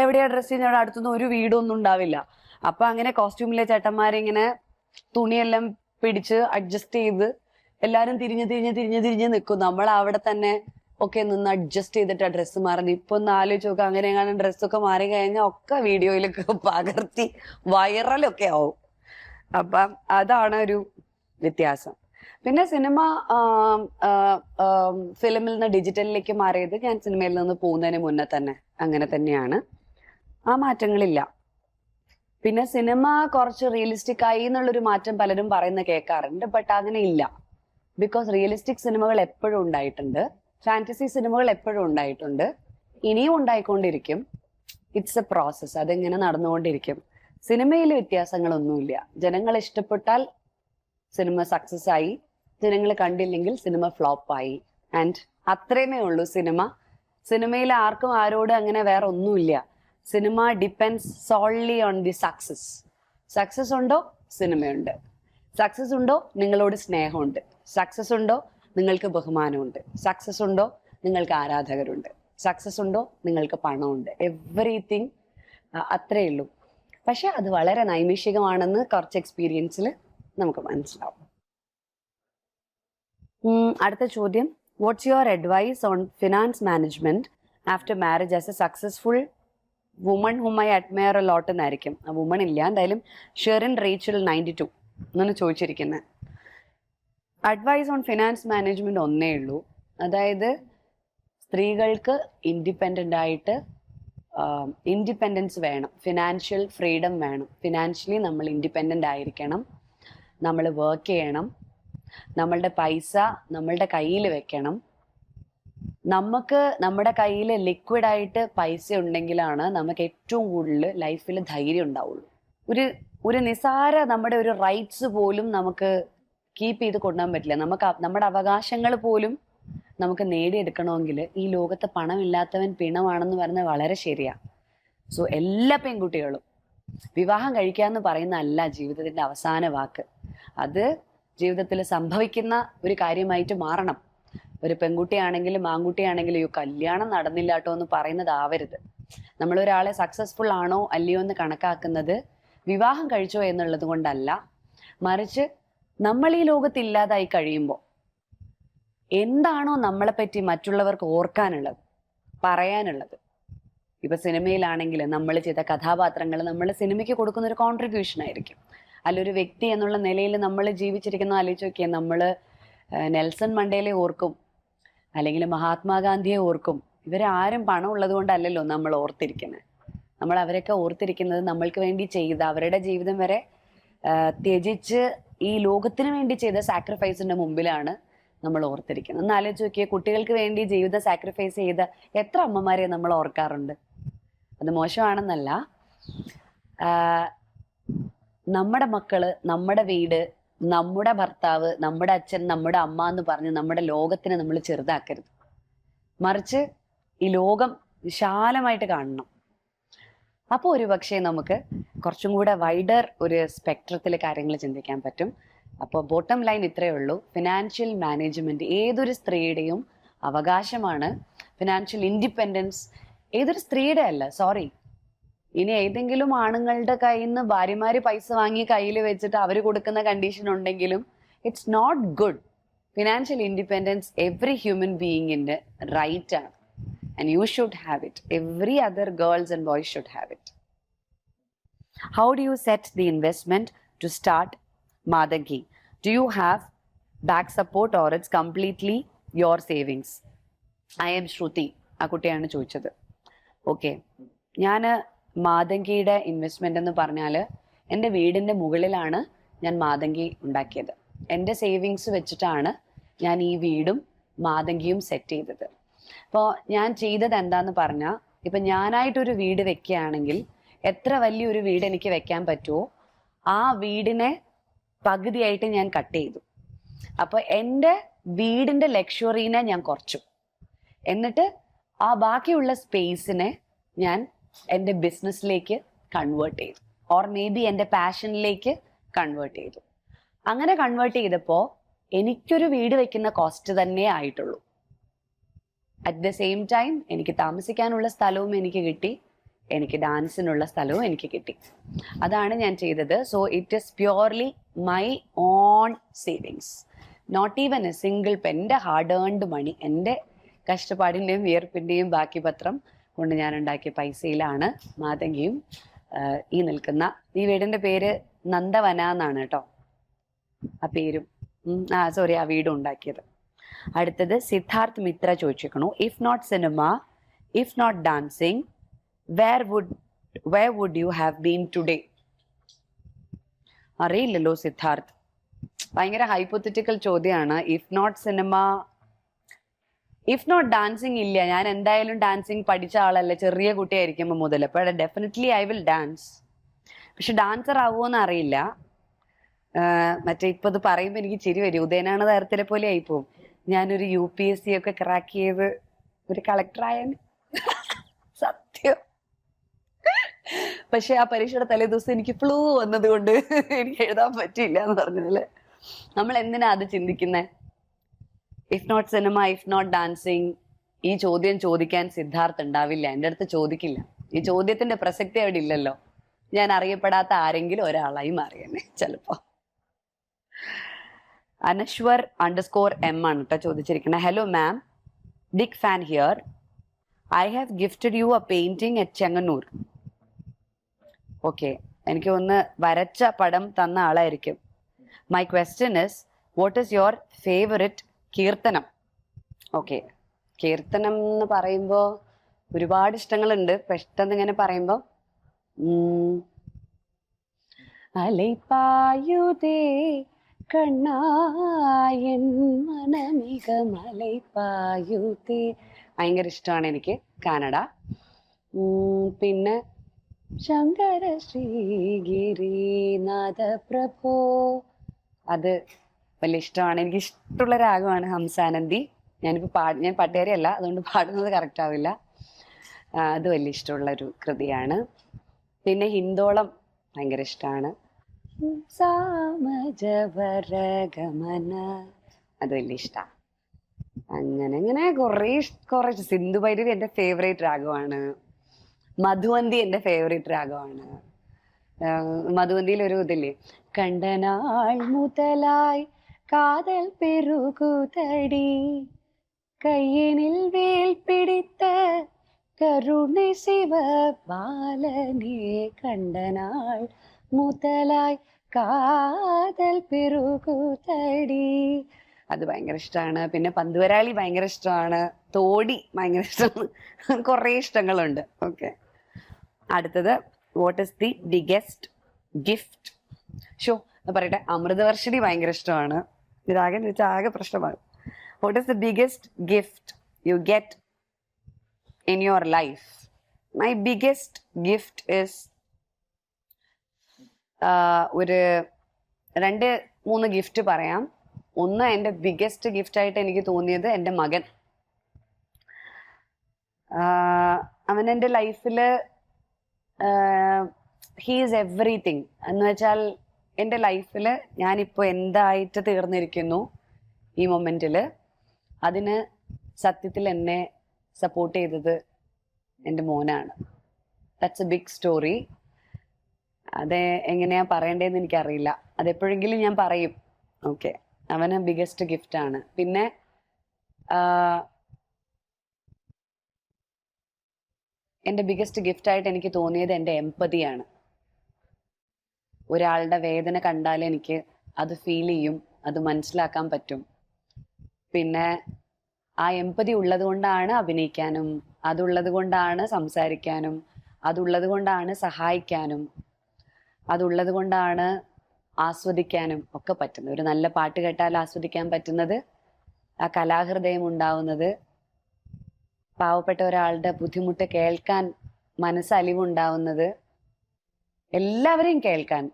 എവിടെയാ ഡ്രസ് ചേഞ്ച്, അവിടെ അടുത്തൊന്നും ഒരു വീടൊന്നും ഉണ്ടാവില്ല. അപ്പൊ അങ്ങനെ കോസ്റ്റ്യൂമിലെ ചേട്ടന്മാരിങ്ങനെ തുണിയെല്ലാം പിടിച്ച് അഡ്ജസ്റ്റ് ചെയ്ത് എല്ലാരും തിരിഞ്ഞ് നിൽക്കും. നമ്മൾ അവിടെ തന്നെ ഒക്കെ നിന്ന് അഡ്ജസ്റ്റ് ചെയ്തിട്ട് ആ ഡ്രസ്സ് മാറുന്നത്. ഇപ്പൊ ഒന്ന് ആലോചിച്ച് നോക്കുക, അങ്ങനെ എങ്ങനെ ഡ്രസ്സൊക്കെ മാറി കഴിഞ്ഞാൽ ഒക്കെ വീഡിയോയിലൊക്കെ പകർത്തി വൈറലൊക്കെ ആവും. അപ്പം അതാണ് ഒരു വ്യത്യാസം. പിന്നെ സിനിമ ഫിലിമിൽ നിന്ന് ഡിജിറ്റലിലേക്ക് മാറിയത് ഞാൻ സിനിമയിൽ നിന്ന് പോകുന്നതിന് മുന്നേ തന്നെ അങ്ങനെ തന്നെയാണ്, ആ മാറ്റങ്ങളില്ല. പിന്നെ സിനിമ കുറച്ച് റിയലിസ്റ്റിക് ആയി എന്നുള്ളൊരു മാറ്റം പലരും പറയുന്ന കേൾക്കാറുണ്ട്. ബട്ട് അങ്ങനെ ഇല്ല. ബിക്കോസ് റിയലിസ്റ്റിക് സിനിമകൾ എപ്പോഴും ഉണ്ടായിട്ടുണ്ട്, ഫാന്റസി സിനിമകൾ എപ്പോഴും ഉണ്ടായിട്ടുണ്ട്, ഇനിയും ഉണ്ടായിക്കൊണ്ടിരിക്കും. ഇറ്റ്സ് എ പ്രോസസ്, അതെങ്ങനെ നടന്നുകൊണ്ടിരിക്കും. സിനിമയിൽ വ്യത്യാസങ്ങളൊന്നുമില്ല. ജനങ്ങൾ ഇഷ്ടപ്പെട്ടാൽ സിനിമ സക്സസ് ആയി, ജനങ്ങൾ കണ്ടില്ലെങ്കിൽ സിനിമ ഫ്ലോപ്പായി. ആൻഡ് അത്രേമേ ഉള്ളൂ സിനിമയിൽ ആർക്കും ആരോടും അങ്ങനെ വേറെ ഒന്നുമില്ല. Cinema depends solely on the success. Success ഉണ്ടോ സിനിമയുണ്ട്, സക്സസ് ഉണ്ടോ നിങ്ങളോട് സ്നേഹമുണ്ട്, സക്സസ് ഉണ്ടോ നിങ്ങൾക്ക് ബഹുമാനമുണ്ട്, സക്സസ് ഉണ്ടോ നിങ്ങൾക്ക് ആരാധകരുണ്ട്, സക്സസ് ഉണ്ടോ നിങ്ങൾക്ക് പണമുണ്ട്. എവറിത്തിങ് അത്രേ ഉള്ളൂ. പക്ഷെ അത് വളരെ നൈമിഷികമാണെന്ന് കുറച്ച് എക്സ്പീരിയൻസിൽ നമുക്ക് മനസ്സിലാവും. അടുത്ത ചോദ്യം, what's your advice on finance management after marriage as a successful woman whom I admire a lot എന്നായിരിക്കും. ആ വുമൺ ഇല്ല, എന്തായാലും ഷെറിൻ റേച്ചൽ 92 എന്നാണ് ചോദിച്ചിരിക്കുന്നത്. അഡ്വൈസ് ഓൺ ഫിനാൻസ് മാനേജ്മെന്റ് ഒന്നേ ഉള്ളൂ. അതായത് സ്ത്രീകൾക്ക് ഇൻഡിപെൻഡൻസ് വേണം, ഫിനാൻഷ്യൽ ഫ്രീഡം വേണം. ഫിനാൻഷ്യലി നമ്മൾ ഇൻഡിപെൻഡൻ്റ് ആയിരിക്കണം, നമ്മൾ വർക്ക് ചെയ്യണം, നമ്മളുടെ പൈസ നമ്മളുടെ കയ്യിൽ വെക്കണം. നമുക്ക് നമ്മുടെ കയ്യിൽ ലിക്വിഡായിട്ട് പൈസ ഉണ്ടെങ്കിലാണ് നമുക്ക് ഏറ്റവും കൂടുതൽ ലൈഫിൽ ധൈര്യം ഉണ്ടാവുള്ളൂ. ഒരു നിസാര നമ്മുടെ ഒരു റൈറ്റ്സ് പോലും നമുക്ക് കീപ്പ് ചെയ്ത് കൊണ്ടുപോകാൻ പറ്റില്ല. നമ്മുടെ അവകാശങ്ങൾ പോലും നമുക്ക് നേടിയെടുക്കണമെങ്കിൽ ഈ ലോകത്ത് പണമില്ലാത്തവൻ പിണമാണെന്ന് പറഞ്ഞത് വളരെ ശരിയാ. സോ എല്ലാ പെൺകുട്ടികളും വിവാഹം കഴിക്കുക എന്ന് പറയുന്ന അല്ല ജീവിതത്തിന്റെ അവസാന വാക്ക്. അത് ജീവിതത്തിൽ സംഭവിക്കുന്ന ഒരു കാര്യമായിട്ട് മാറണം. ഒരു പെൺകുട്ടിയാണെങ്കിലും ആൺകുട്ടിയാണെങ്കിലും അയ്യോ കല്യാണം നടന്നില്ല കേട്ടോ എന്ന് പറയുന്നതാവരുത്. നമ്മൾ ഒരാളെ സക്സസ്ഫുൾ ആണോ അല്ലയോ എന്ന് കണക്കാക്കുന്നത് വിവാഹം കഴിച്ചോ എന്നുള്ളത് കൊണ്ടല്ല, മറിച്ച് നമ്മൾ ഈ ലോകത്ത് ഇല്ലാതായി കഴിയുമ്പോൾ എന്താണോ നമ്മളെപ്പറ്റി മറ്റുള്ളവർക്ക് ഓർക്കാനുള്ളത്, പറയാനുള്ളത്. ഇപ്പൊ സിനിമയിലാണെങ്കിൽ നമ്മൾ ചെയ്ത കഥാപാത്രങ്ങൾ നമ്മൾ സിനിമയ്ക്ക് കൊടുക്കുന്ന ഒരു കോൺട്രിബ്യൂഷൻ ആയിരിക്കും. അല്ലൊരു വ്യക്തി എന്നുള്ള നിലയിൽ നമ്മൾ ജീവിച്ചിരിക്കുന്ന ആലോചിച്ച് നോക്കിയാൽ നമ്മൾ നെൽസൺ മണ്ടേലെ ഓർക്കും, അല്ലെങ്കിൽ മഹാത്മാഗാന്ധിയെ ഓർക്കും. ഇവരാരും പണം ഉള്ളത് കൊണ്ടല്ലല്ലോ നമ്മൾ ഓർത്തിരിക്കുന്നത്. നമ്മൾ അവരൊക്കെ ഓർത്തിരിക്കുന്നത് നമ്മൾക്ക് വേണ്ടി ചെയ്ത, അവരുടെ ജീവിതം വരെ ത്യജിച്ച് ഈ ലോകത്തിന് വേണ്ടി ചെയ്ത സാക്രിഫൈസിന്റെ മുമ്പിലാണ് നമ്മൾ ഓർത്തിരിക്കുന്നത്. ഒന്ന് ആലോചിച്ച് നോക്കിയാൽ കുട്ടികൾക്ക് വേണ്ടി ജീവിതം സാക്രിഫൈസ് ചെയ്ത എത്ര അമ്മമാരെ നമ്മൾ ഓർക്കാറുണ്ട്. അത് മോശമാണെന്നല്ല. നമ്മുടെ മക്കള്, നമ്മുടെ വീട്, നമ്മുടെ ഭർത്താവ്, നമ്മുടെ അച്ഛൻ, നമ്മുടെ അമ്മ എന്ന് പറഞ്ഞ് നമ്മുടെ ലോകത്തിനെ നമ്മൾ ചെറുതാക്കരുത്. മറിച്ച് ഈ ലോകം വിശാലമായിട്ട് കാണണം. അപ്പോൾ ഒരു പക്ഷേ നമുക്ക് കുറച്ചും കൂടെ വൈഡർ ഒരു സ്പെക്ട്രത്തിൽ കാര്യങ്ങൾ ചിന്തിക്കാൻ പറ്റും. അപ്പോൾ ബോട്ടം ലൈൻ ഇത്രയേ ഉള്ളൂ. ഫിനാൻഷ്യൽ മാനേജ്മെന്റ് ഏതൊരു സ്ത്രീയുടെയും അവകാശമാണ്. ഫിനാൻഷ്യൽ ഇൻഡിപെൻഡൻസ് ഏതൊരു സ്ത്രീയുടെ അല്ല, സോറി, ഇനി ഏതെങ്കിലും ആണുങ്ങളുടെ കയ്യിൽ നിന്ന് ഭാര്യമാര് പൈസ വാങ്ങി കയ്യിൽ വെച്ചിട്ട് അവർ കൊടുക്കുന്ന കണ്ടീഷൻ ഉണ്ടെങ്കിലും it's not good. Financial independence every human ബീയിങ്ങിന്റെ റൈറ്റ് ആണ്. And you should have it. Every other girls and boys should have it. How do you set the investment to start Madangi? Do you have back support or it's completely your savings? I am Shruti. ആ കുട്ടിയാണ് ചോദിച്ചത്. Okay, ഞാൻ മാതങ്കിയുടെ investment എന്ന് പറഞ്ഞാൽ എൻ്റെ വീടിൻ്റെ മുകളിലാണ് ഞാൻ മാതങ്കി ഉണ്ടാക്കിയത്. എൻ്റെ സേവിങ്സ് വെച്ചിട്ടാണ് ഞാൻ ഈ വീടും മാതങ്കിയും സെറ്റ് ചെയ്തത്. അപ്പോൾ ഞാൻ ചെയ്തത് എന്താന്ന് പറഞ്ഞാൽ, ഇപ്പം ഞാനായിട്ടൊരു വീട് വെക്കുകയാണെങ്കിൽ എത്ര വലിയൊരു വീട് എനിക്ക് വെക്കാൻ പറ്റുമോ ആ വീടിനെ പകുതിയായിട്ട് ഞാൻ കട്ട് ചെയ്തു. അപ്പോൾ എൻ്റെ വീടിൻ്റെ ലക്ഷറീനെ ഞാൻ കുറച്ചു. എന്നിട്ട് ആ ബാക്കിയുള്ള സ്പേസിനെ ഞാൻ എൻ്റെ ബിസിനസ്സിലേക്ക് കൺവേർട്ട് ചെയ്തു, ഓർ മേ ബി എൻ്റെ പാഷനിലേക്ക് കൺവേർട്ട് ചെയ്തു. അങ്ങനെ കൺവേർട്ട് ചെയ്തപ്പോൾ എനിക്കൊരു വീട് വെക്കുന്ന കോസ്റ്റ് തന്നെ ആയിട്ടുള്ളൂ. അറ്റ് ദ സെയിം ടൈം എനിക്ക് താമസിക്കാനുള്ള സ്ഥലവും എനിക്ക് കിട്ടി, എനിക്ക് ഡാൻസിനുള്ള സ്ഥലവും എനിക്ക് കിട്ടി. അതാണ് ഞാൻ ചെയ്തത്. So it is purely my own savings, not even a single penny. എൻ്റെ ഹാർഡ് ഏൺഡ് മണി, എൻ്റെ കഷ്ടപ്പാടിൻ്റെയും വിയർപ്പിൻ്റെയും ബാക്കി പത്രം കൊണ്ട് ഞാൻ ഉണ്ടാക്കിയ പൈസയിലാണ് മാതങ്കിയും ഈ നിൽക്കുന്ന ഈ വീടിൻ്റെ പേര് നന്ദവന എന്നാണ് കേട്ടോ, ആ പേരും സോറി ആ വീടും ഉണ്ടാക്കിയത്. അടുത്തത് സിദ്ധാർത്ഥ് മിത്ര ചോദിച്ചിരിക്കണു, if not cinema, if not dancing, where would you have been today? അറിയില്ലല്ലോ സിദ്ധാർത്ഥ്, ഭയങ്കര ഹൈപ്പോത്തറ്റിക്കൽ ചോദ്യമാണ്. If not cinema, if not dancing ഇല്ല. ഞാൻ എന്തായാലും ഡാൻസിങ് പഠിച്ച ആളല്ല, ചെറിയ കുട്ടിയായിരിക്കുമ്പോൾ മുതൽ. അപ്പോൾ ഡെഫിനറ്റ്ലി ഐ വിൽ ഡാൻസ്. പക്ഷെ ഡാൻസർ ആവുമോന്ന് അറിയില്ല. മറ്റേ ഇപ്പൊ ഇത് പറയുമ്പോൾ എനിക്ക് ചിരി വരും. ഉദയനാണ് താരത്തിലെ പോലെ ആയിപ്പോവും. ഞാനൊരു UPSC ഒക്കെ ക്രാക്ക് ചെയ്ത് ഒരു കളക്ടറായ സത്യം. പക്ഷെ ആ പരീക്ഷയുടെ തലേ ദിവസം എനിക്ക് ഫ്ലൂ വന്നത് കൊണ്ട് എനിക്ക് എഴുതാൻ പറ്റില്ല എന്ന് പറഞ്ഞതില് നമ്മൾ എന്തിനാ അത് ചിന്തിക്കുന്നത്? If not cinema, if not dancing, ഈ ചോദ്യം ചോദിക്കാൻ സിദ്ധാർത്ഥ് ഉണ്ടാവില്ല, എൻ്റെ അടുത്ത് ചോദിക്കില്ല. ഈ ചോദ്യത്തിന്റെ പ്രസക്തി അവിടെ ഇല്ലല്ലോ. ഞാൻ അറിയപ്പെടാത്ത ആരെങ്കിലും ഒരാളായി മാറിയെന്നെ ചിലപ്പോ. അനശ്വർ _M ആണ് കേട്ടോ ചോദിച്ചിരിക്കുന്നത്. Hello ma'am, big fan here. I have gifted you a painting at Chengannur. Okay, എനിക്ക് ഒന്ന് വരച്ച പടം തന്ന ആളായിരിക്കും. My question is, what is your favourite keerthanam? Okay, കീർത്തനം എന്ന് പറയുമ്പോൾ ഒരുപാട് ഇഷ്ടങ്ങളുണ്ട്. പെട്ടെന്ന് ഇങ്ങനെ പറയുമ്പോൾ അലൈപ്പായുതേ കണ്ണായൻ മനമിക മലൈപ്പായുതേ ഭയങ്കര ഇഷ്ടമാണ് എനിക്ക്. കാനഡ. പിന്നെ ശങ്കര ശ്രീഗിരിനാഥ പ്രഭോ, അത് വലിയ ഇഷ്ടമാണ്. എനിക്ക് ഇഷ്ടമുള്ള രാഗമാണ് ഹംസാനന്ദി. ഞാൻ പട്ടേരിയല്ല, അതുകൊണ്ട് പാടുന്നത് കറക്റ്റ് ആവില്ല. അത് വലിയ ഇഷ്ടമുള്ള ഒരു കൃതിയാണ്. പിന്നെ ഹിന്ദോളം ഭയങ്കര ഇഷ്ടമാണ്. സാമജവരഗമന അത് വലിയ ഇഷ്ടമാണ്. അങ്ങനെ അങ്ങനെ കുറെ സിന്ധു ഭൈരവി എന്റെ ഫേവറേറ്റ് രാഗമാണ്. മധുവന്തി എന്റെ ഫേവറേറ്റ് രാഗമാണ്. മധുവന്തിയിൽ ഒരു ഇതില്ലേ, കണ്ടനാൾ മുതലായി കാതൽ പെരുകുതടി കയ്യനിൽ വേൽ പിടിത്ത കരുണை சிவ பாலனே കണ്ടനാൾ മുതലായി കാതൽ പെരുകുതടി അത് ഭയങ്കര ഇഷ്ടമാണ്. പിന്നെ പന്തുവരാളി ഭയങ്കര ഇഷ്ടമാണ്. തോടി ഭയങ്കര ഇഷ്ടമാണ്. കുറേ ഇഷ്ടങ്ങളുണ്ട്. ഓക്കെ, അടുത്തത് what is the biggest gift? Show പറയട്ടെ, അമൃതവർഷിണി ഭയങ്കര ഇഷ്ടമാണ്. ഇതാകെ ചോദിച്ചാൽ ആകെ പ്രശ്നമാണ്. What is the biggest gift you get in your life? My biggest gift is ഒരു 2-3 ഗിഫ്റ്റ് പറയാം. ഒന്ന്, എൻ്റെ ബിഗസ്റ്റ് ഗിഫ്റ്റ് ആയിട്ട് എനിക്ക് തോന്നിയത് എൻ്റെ മകൻ. അവൻ എൻ്റെ ലൈഫിൽ ഹീ ഈസ് എവറിത്തിങ്. എന്ന് വെച്ചാൽ എൻ്റെ ലൈഫിൽ ഞാനിപ്പോൾ എന്തായിട്ട് തീർന്നിരിക്കുന്നു ഈ മൊമെന്റിൽ, അതിന് സത്യത്തിൽ എന്നെ സപ്പോർട്ട് ചെയ്തത് എൻ്റെ മോനാണ്. That's a big story. അത് എങ്ങനെയാ പറയണ്ടേന്ന് എനിക്കറിയില്ല. അതെപ്പോഴെങ്കിലും ഞാൻ പറയും. ഓക്കെ, അവന് ബിഗസ്റ്റ് ഗിഫ്റ്റ് ആണ്. പിന്നെ എൻ്റെ ബിഗസ്റ്റ് ഗിഫ്റ്റ് ആയിട്ട് എനിക്ക് തോന്നിയത് എൻ്റെ എംപതിയാണ്. ഒരാളുടെ വേദന കണ്ടാൽ എനിക്ക് അത് ഫീൽ ചെയ്യും, അത് മനസ്സിലാക്കാൻ പറ്റും. പിന്നെ ആ എംപതി ഉള്ളത് കൊണ്ടാണ് അഭിനയിക്കാനും, അതുള്ളത് കൊണ്ടാണ് സംസാരിക്കാനും, അതുള്ളത് കൊണ്ടാണ് സഹായിക്കാനും, അതുള്ളത് കൊണ്ടാണ് ആസ്വദിക്കാനും ഒക്കെ പറ്റുന്നത്. ഒരു നല്ല പാട്ട് കേട്ടാൽ ആസ്വദിക്കാൻ പറ്റുന്നത്, ആ കലാഹൃദയം ഉണ്ടാവുന്നത്, പാവപ്പെട്ട ഒരാളുടെ ബുദ്ധിമുട്ട് കേൾക്കാൻ മനസ്സലിവുണ്ടാവുന്നത്, എല്ലാവരെയും കേൾക്കാൻ.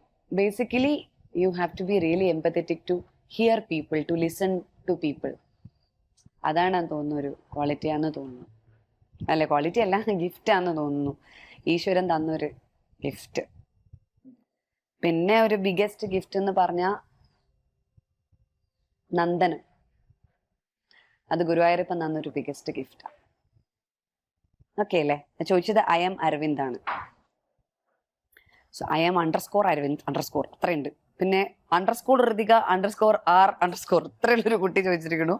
Basically you have to be really empathetic to hear people, to listen to people. അതാണ് തോന്നുന്നു ഒരു ക്വാളിറ്റിയാന്ന് തോന്നുന്നു. അല്ലെ, ക്വാളിറ്റി അല്ല, ഗിഫ്റ്റാന്ന് തോന്നുന്നു. ഈശ്വരൻ തന്നൊരു ഗിഫ്റ്റ്. പിന്നെ ഒരു ബിഗസ്റ്റ് ഗിഫ്റ്റ് എന്ന് പറഞ്ഞാൽ നന്ദനം. അത് ഗുരുവായൂരപ്പൻ തന്നൊരു ബിഗസ്റ്റ് ഗിഫ്റ്റാണ്. ഓക്കെ അല്ലേ? ചോദിച്ചത് ഐ എം അരവിന്ദ് ആണ്. സോ ഐ എം _ അരവിന്ദ് _ അത്രയുണ്ട്. പിന്നെ _ ഋതിക _ ഇത്രയുള്ളൊരു കുട്ടി ചോദിച്ചിരിക്കണു,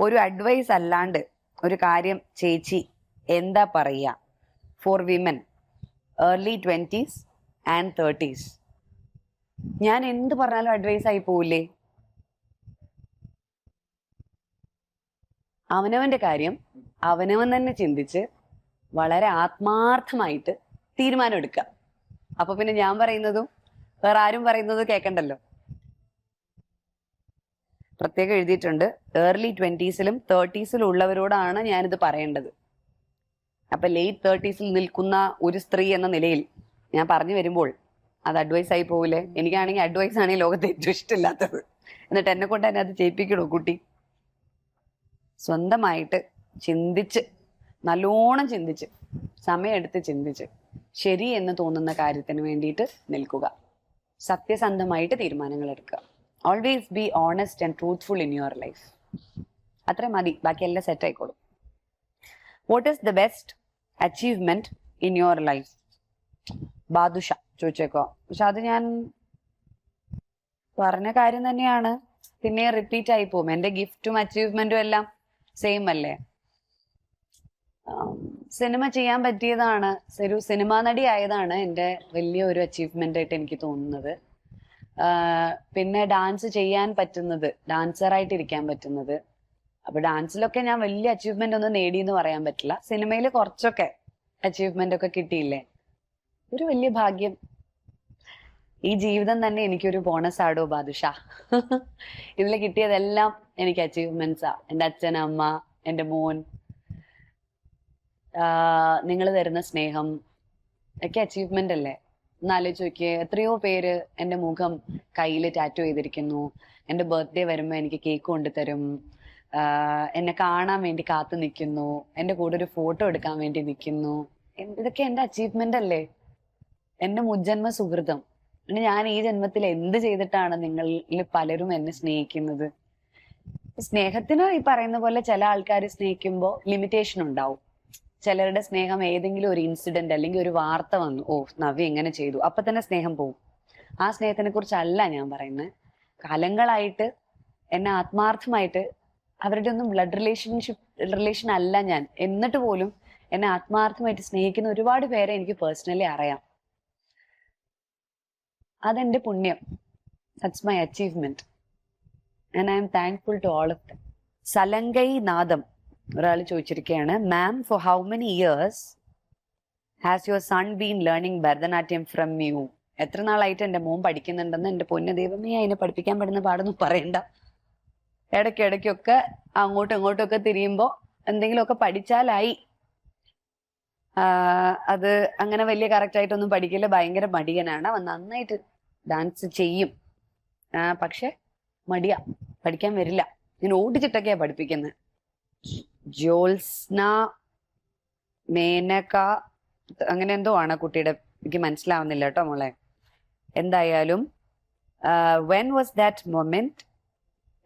ഒരു അഡ്വൈസ് അല്ലാണ്ട് ഒരു കാര്യം ചേച്ചി എന്താ പറയുക for women early 20s and 30s? ഞാൻ എന്ത് പറഞ്ഞാലും അഡ്വൈസ് ആയി പോവില്ലേ? അവനവന്റെ കാര്യം അവനവൻ തന്നെ ചിന്തിച്ച് വളരെ ആത്മാർത്ഥമായിട്ട് തീരുമാനം എടുക്കുക. അപ്പൊ പിന്നെ ഞാൻ പറയുന്നതും വേറെ ആരും പറയുന്നതും കേൾക്കണ്ടല്ലോ. പ്രത്യേകം എഴുതിയിട്ടുണ്ട്, early 20s-ലും 30s-ലും ഉള്ളവരോടാണ് ഞാനിത് പറയേണ്ടത്. അപ്പൊ ലേറ്റ് 30s-ൽ നിൽക്കുന്ന ഒരു സ്ത്രീ എന്ന നിലയിൽ ഞാൻ പറഞ്ഞു വരുമ്പോൾ അത് അഡ്വൈസ് ആയി പോവില്ലേ? എനിക്കാണെങ്കിൽ അഡ്വൈസ് ആണ് ഈ ലോകത്ത് ഏറ്റവും ഇഷ്ടമില്ലാത്തത്. എന്നിട്ട് എന്നെ കൊണ്ട് തന്നെ അത് ചെയ്യിപ്പിക്കണോ കുട്ടി? സ്വന്തമായിട്ട് ചിന്തിച്ച്, നല്ലോണം ചിന്തിച്ച്, സമയമെടുത്ത് ചിന്തിച്ച് ശരി എന്ന് തോന്നുന്ന കാര്യത്തിന് വേണ്ടിയിട്ട് നിൽക്കുക. സത്യസന്ധമായിട്ട് തീരുമാനങ്ങൾ എടുക്കുക. Always be honest and truthful in your life. അത്ര മതി, ബാക്കി എല്ലാം സെറ്റ് ആയിക്കോളും. What is the best achievement in your life? Badusha ചോദിച്ചേക്കോ. പക്ഷെ അത് ഞാൻ പറഞ്ഞ കാര്യം തന്നെയാണ്, പിന്നെ റിപ്പീറ്റ് ആയി പോകും. എൻ്റെ ഗിഫ്റ്റും അച്ചീവ്മെന്റും എല്ലാം സെയിം അല്ലേ? സിനിമ ചെയ്യാൻ പറ്റിയതാണ്, ഒരു സിനിമാ നടി ആയതാണ് എൻ്റെ വലിയ ഒരു അച്ചീവ്മെന്റ് ആയിട്ട് എനിക്ക് തോന്നുന്നത്. പിന്നെ ഡാൻസ് ചെയ്യാൻ പറ്റുന്നത്, ഡാൻസറായിട്ട് ഇരിക്കാൻ പറ്റുന്നത്. അപ്പൊ ഡാൻസിലൊക്കെ ഞാൻ വലിയ അച്ചീവ്മെന്റ് ഒന്നും നേടിയെന്ന് പറയാൻ പറ്റില്ല. സിനിമയിൽ കുറച്ചൊക്കെ അച്ചീവ്മെന്റ് ഒക്കെ കിട്ടിയില്ലേ, ഒരു വലിയ ഭാഗ്യം. ഈ ജീവിതം തന്നെ എനിക്കൊരു ബോണസ് ആടോ ബാദുഷ. ഇതിൽ കിട്ടിയതെല്ലാം എനിക്ക് അച്ചീവ്മെന്റ്സാ. എൻ്റെ അച്ഛൻ, അമ്മ, എൻ്റെ മോൻ, നിങ്ങൾ തരുന്ന സ്നേഹം ഒക്കെ അച്ചീവ്മെന്റ് അല്ലേ? എന്നാലോചിച്ച് നോക്കിയേ, എത്രയോ പേര് എൻ്റെ മുഖം കയ്യിൽ ടാറ്റു ചെയ്തിരിക്കുന്നു. എൻ്റെ ബർത്ത്ഡേ വരുമ്പോൾ എനിക്ക് കേക്ക് കൊണ്ടുതരും, എന്നെ കാണാൻ വേണ്ടി കാത്തു നിൽക്കുന്നു, എൻ്റെ കൂടെ ഒരു ഫോട്ടോ എടുക്കാൻ വേണ്ടി നിൽക്കുന്നു. ഇതൊക്കെ എൻ്റെ അച്ചീവ്മെന്റ് അല്ലേ? എൻ്റെ മുജ്ജന്മ സുഹൃതം. പിന്നെ ഞാൻ ഈ ജന്മത്തിൽ എന്ത് ചെയ്തിട്ടാണ് നിങ്ങളിൽ പലരും എന്നെ സ്നേഹിക്കുന്നത്? സ്നേഹത്തിന് ഈ പറയുന്ന പോലെ ചില ആൾക്കാർ സ്നേഹിക്കുമ്പോൾ ലിമിറ്റേഷൻ ഉണ്ടാവും. ചിലരുടെ സ്നേഹം ഏതെങ്കിലും ഒരു ഇൻസിഡന്റ് അല്ലെങ്കിൽ ഒരു വാർത്ത വന്നു, ഓ നവ്യ എങ്ങനെ ചെയ്തു, അപ്പൊ തന്നെ സ്നേഹം പോവും. ആ സ്നേഹത്തിനെ കുറിച്ചല്ല ഞാൻ പറയുന്നത്. കാലങ്ങളായിട്ട് എന്നെ ആത്മാർത്ഥമായിട്ട്, അവരുടെ ഒന്നും ബ്ലഡ് റിലേഷൻ അല്ല ഞാൻ, എന്നിട്ട് പോലും എന്നെ ആത്മാർത്ഥമായിട്ട് സ്നേഹിക്കുന്ന ഒരുപാട് പേരെ എനിക്ക് പേഴ്സണലി അറിയാം. അതെന്റെ പുണ്യം. That's my achievement and I am thankful to all of them. Salangai Nadam ഒരാൾ ചോദിച്ചിരിക്കുകയാണ്, ma'am for how many years has your son been learning Bharatanatyam from you? എത്ര നാളായിട്ട് എൻ്റെ മോൻ പഠിക്കുന്നുണ്ടെന്ന്? എൻ്റെ പൊന്നു ദൈവമേ, അതിനെ പഠിപ്പിക്കാൻ പെടുന്ന പാടൊന്നും പറയണ്ട. ഇടയ്ക്കിടയ്ക്കൊക്കെ അങ്ങോട്ടും ഇങ്ങോട്ടും ഒക്കെ തിരിയുമ്പോൾ എന്തെങ്കിലുമൊക്കെ പഠിച്ചാലായി. അത് അങ്ങനെ വലിയ കറക്റ്റ് ആയിട്ടൊന്നും പഠിക്കില്ല, ഭയങ്കര മടിയനാണ്. അവൻ നന്നായിട്ട് ഡാൻസ് ചെയ്യും, പക്ഷെ മടിയാ, പഠിക്കാൻ വരില്ല. ഞാൻ ഓടിച്ചിട്ടൊക്കെയാ പഠിപ്പിക്കുന്നത്. ജോത്സ്ന മേനക അങ്ങനെ എന്തോ ആണ് കുട്ടിയുടെ, എനിക്ക് മനസ്സിലാവുന്നില്ല കേട്ടോ മോളെ. എന്തായാലും when was that moment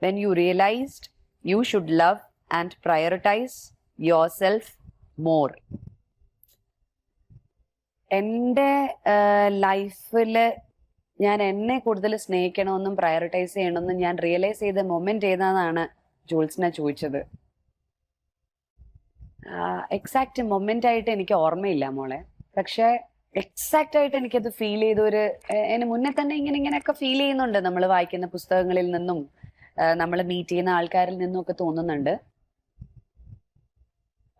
when you realized you should love and prioritize yourself more? എൻ്റെ ലൈഫില് ഞാൻ എന്നെ കൂടുതൽ സ്നേഹിക്കണമെന്നും പ്രയോറിറ്റൈസ് ചെയ്യണമെന്നും ഞാൻ റിയലൈസ് ചെയ്ത മൊമെന്റ് ഏതാണെന്നാണ് ജോത്സ്ന ചോദിച്ചത്. എക്സാക്ട് മൊമെന്റ് ആയിട്ട് എനിക്ക് ഓർമ്മയില്ല മോളെ, പക്ഷെ എക്സാക്റ്റ് ആയിട്ട് എനിക്കത് ഫീൽ ചെയ്തൊരു, അതിന് മുന്നേ തന്നെ ഇങ്ങനെയൊക്കെ ഫീൽ ചെയ്യുന്നുണ്ട്. നമ്മൾ വായിക്കുന്ന പുസ്തകങ്ങളിൽ നിന്നും നമ്മൾ മീറ്റ് ചെയ്യുന്ന ആൾക്കാരിൽ നിന്നും ഒക്കെ തോന്നുന്നുണ്ട്.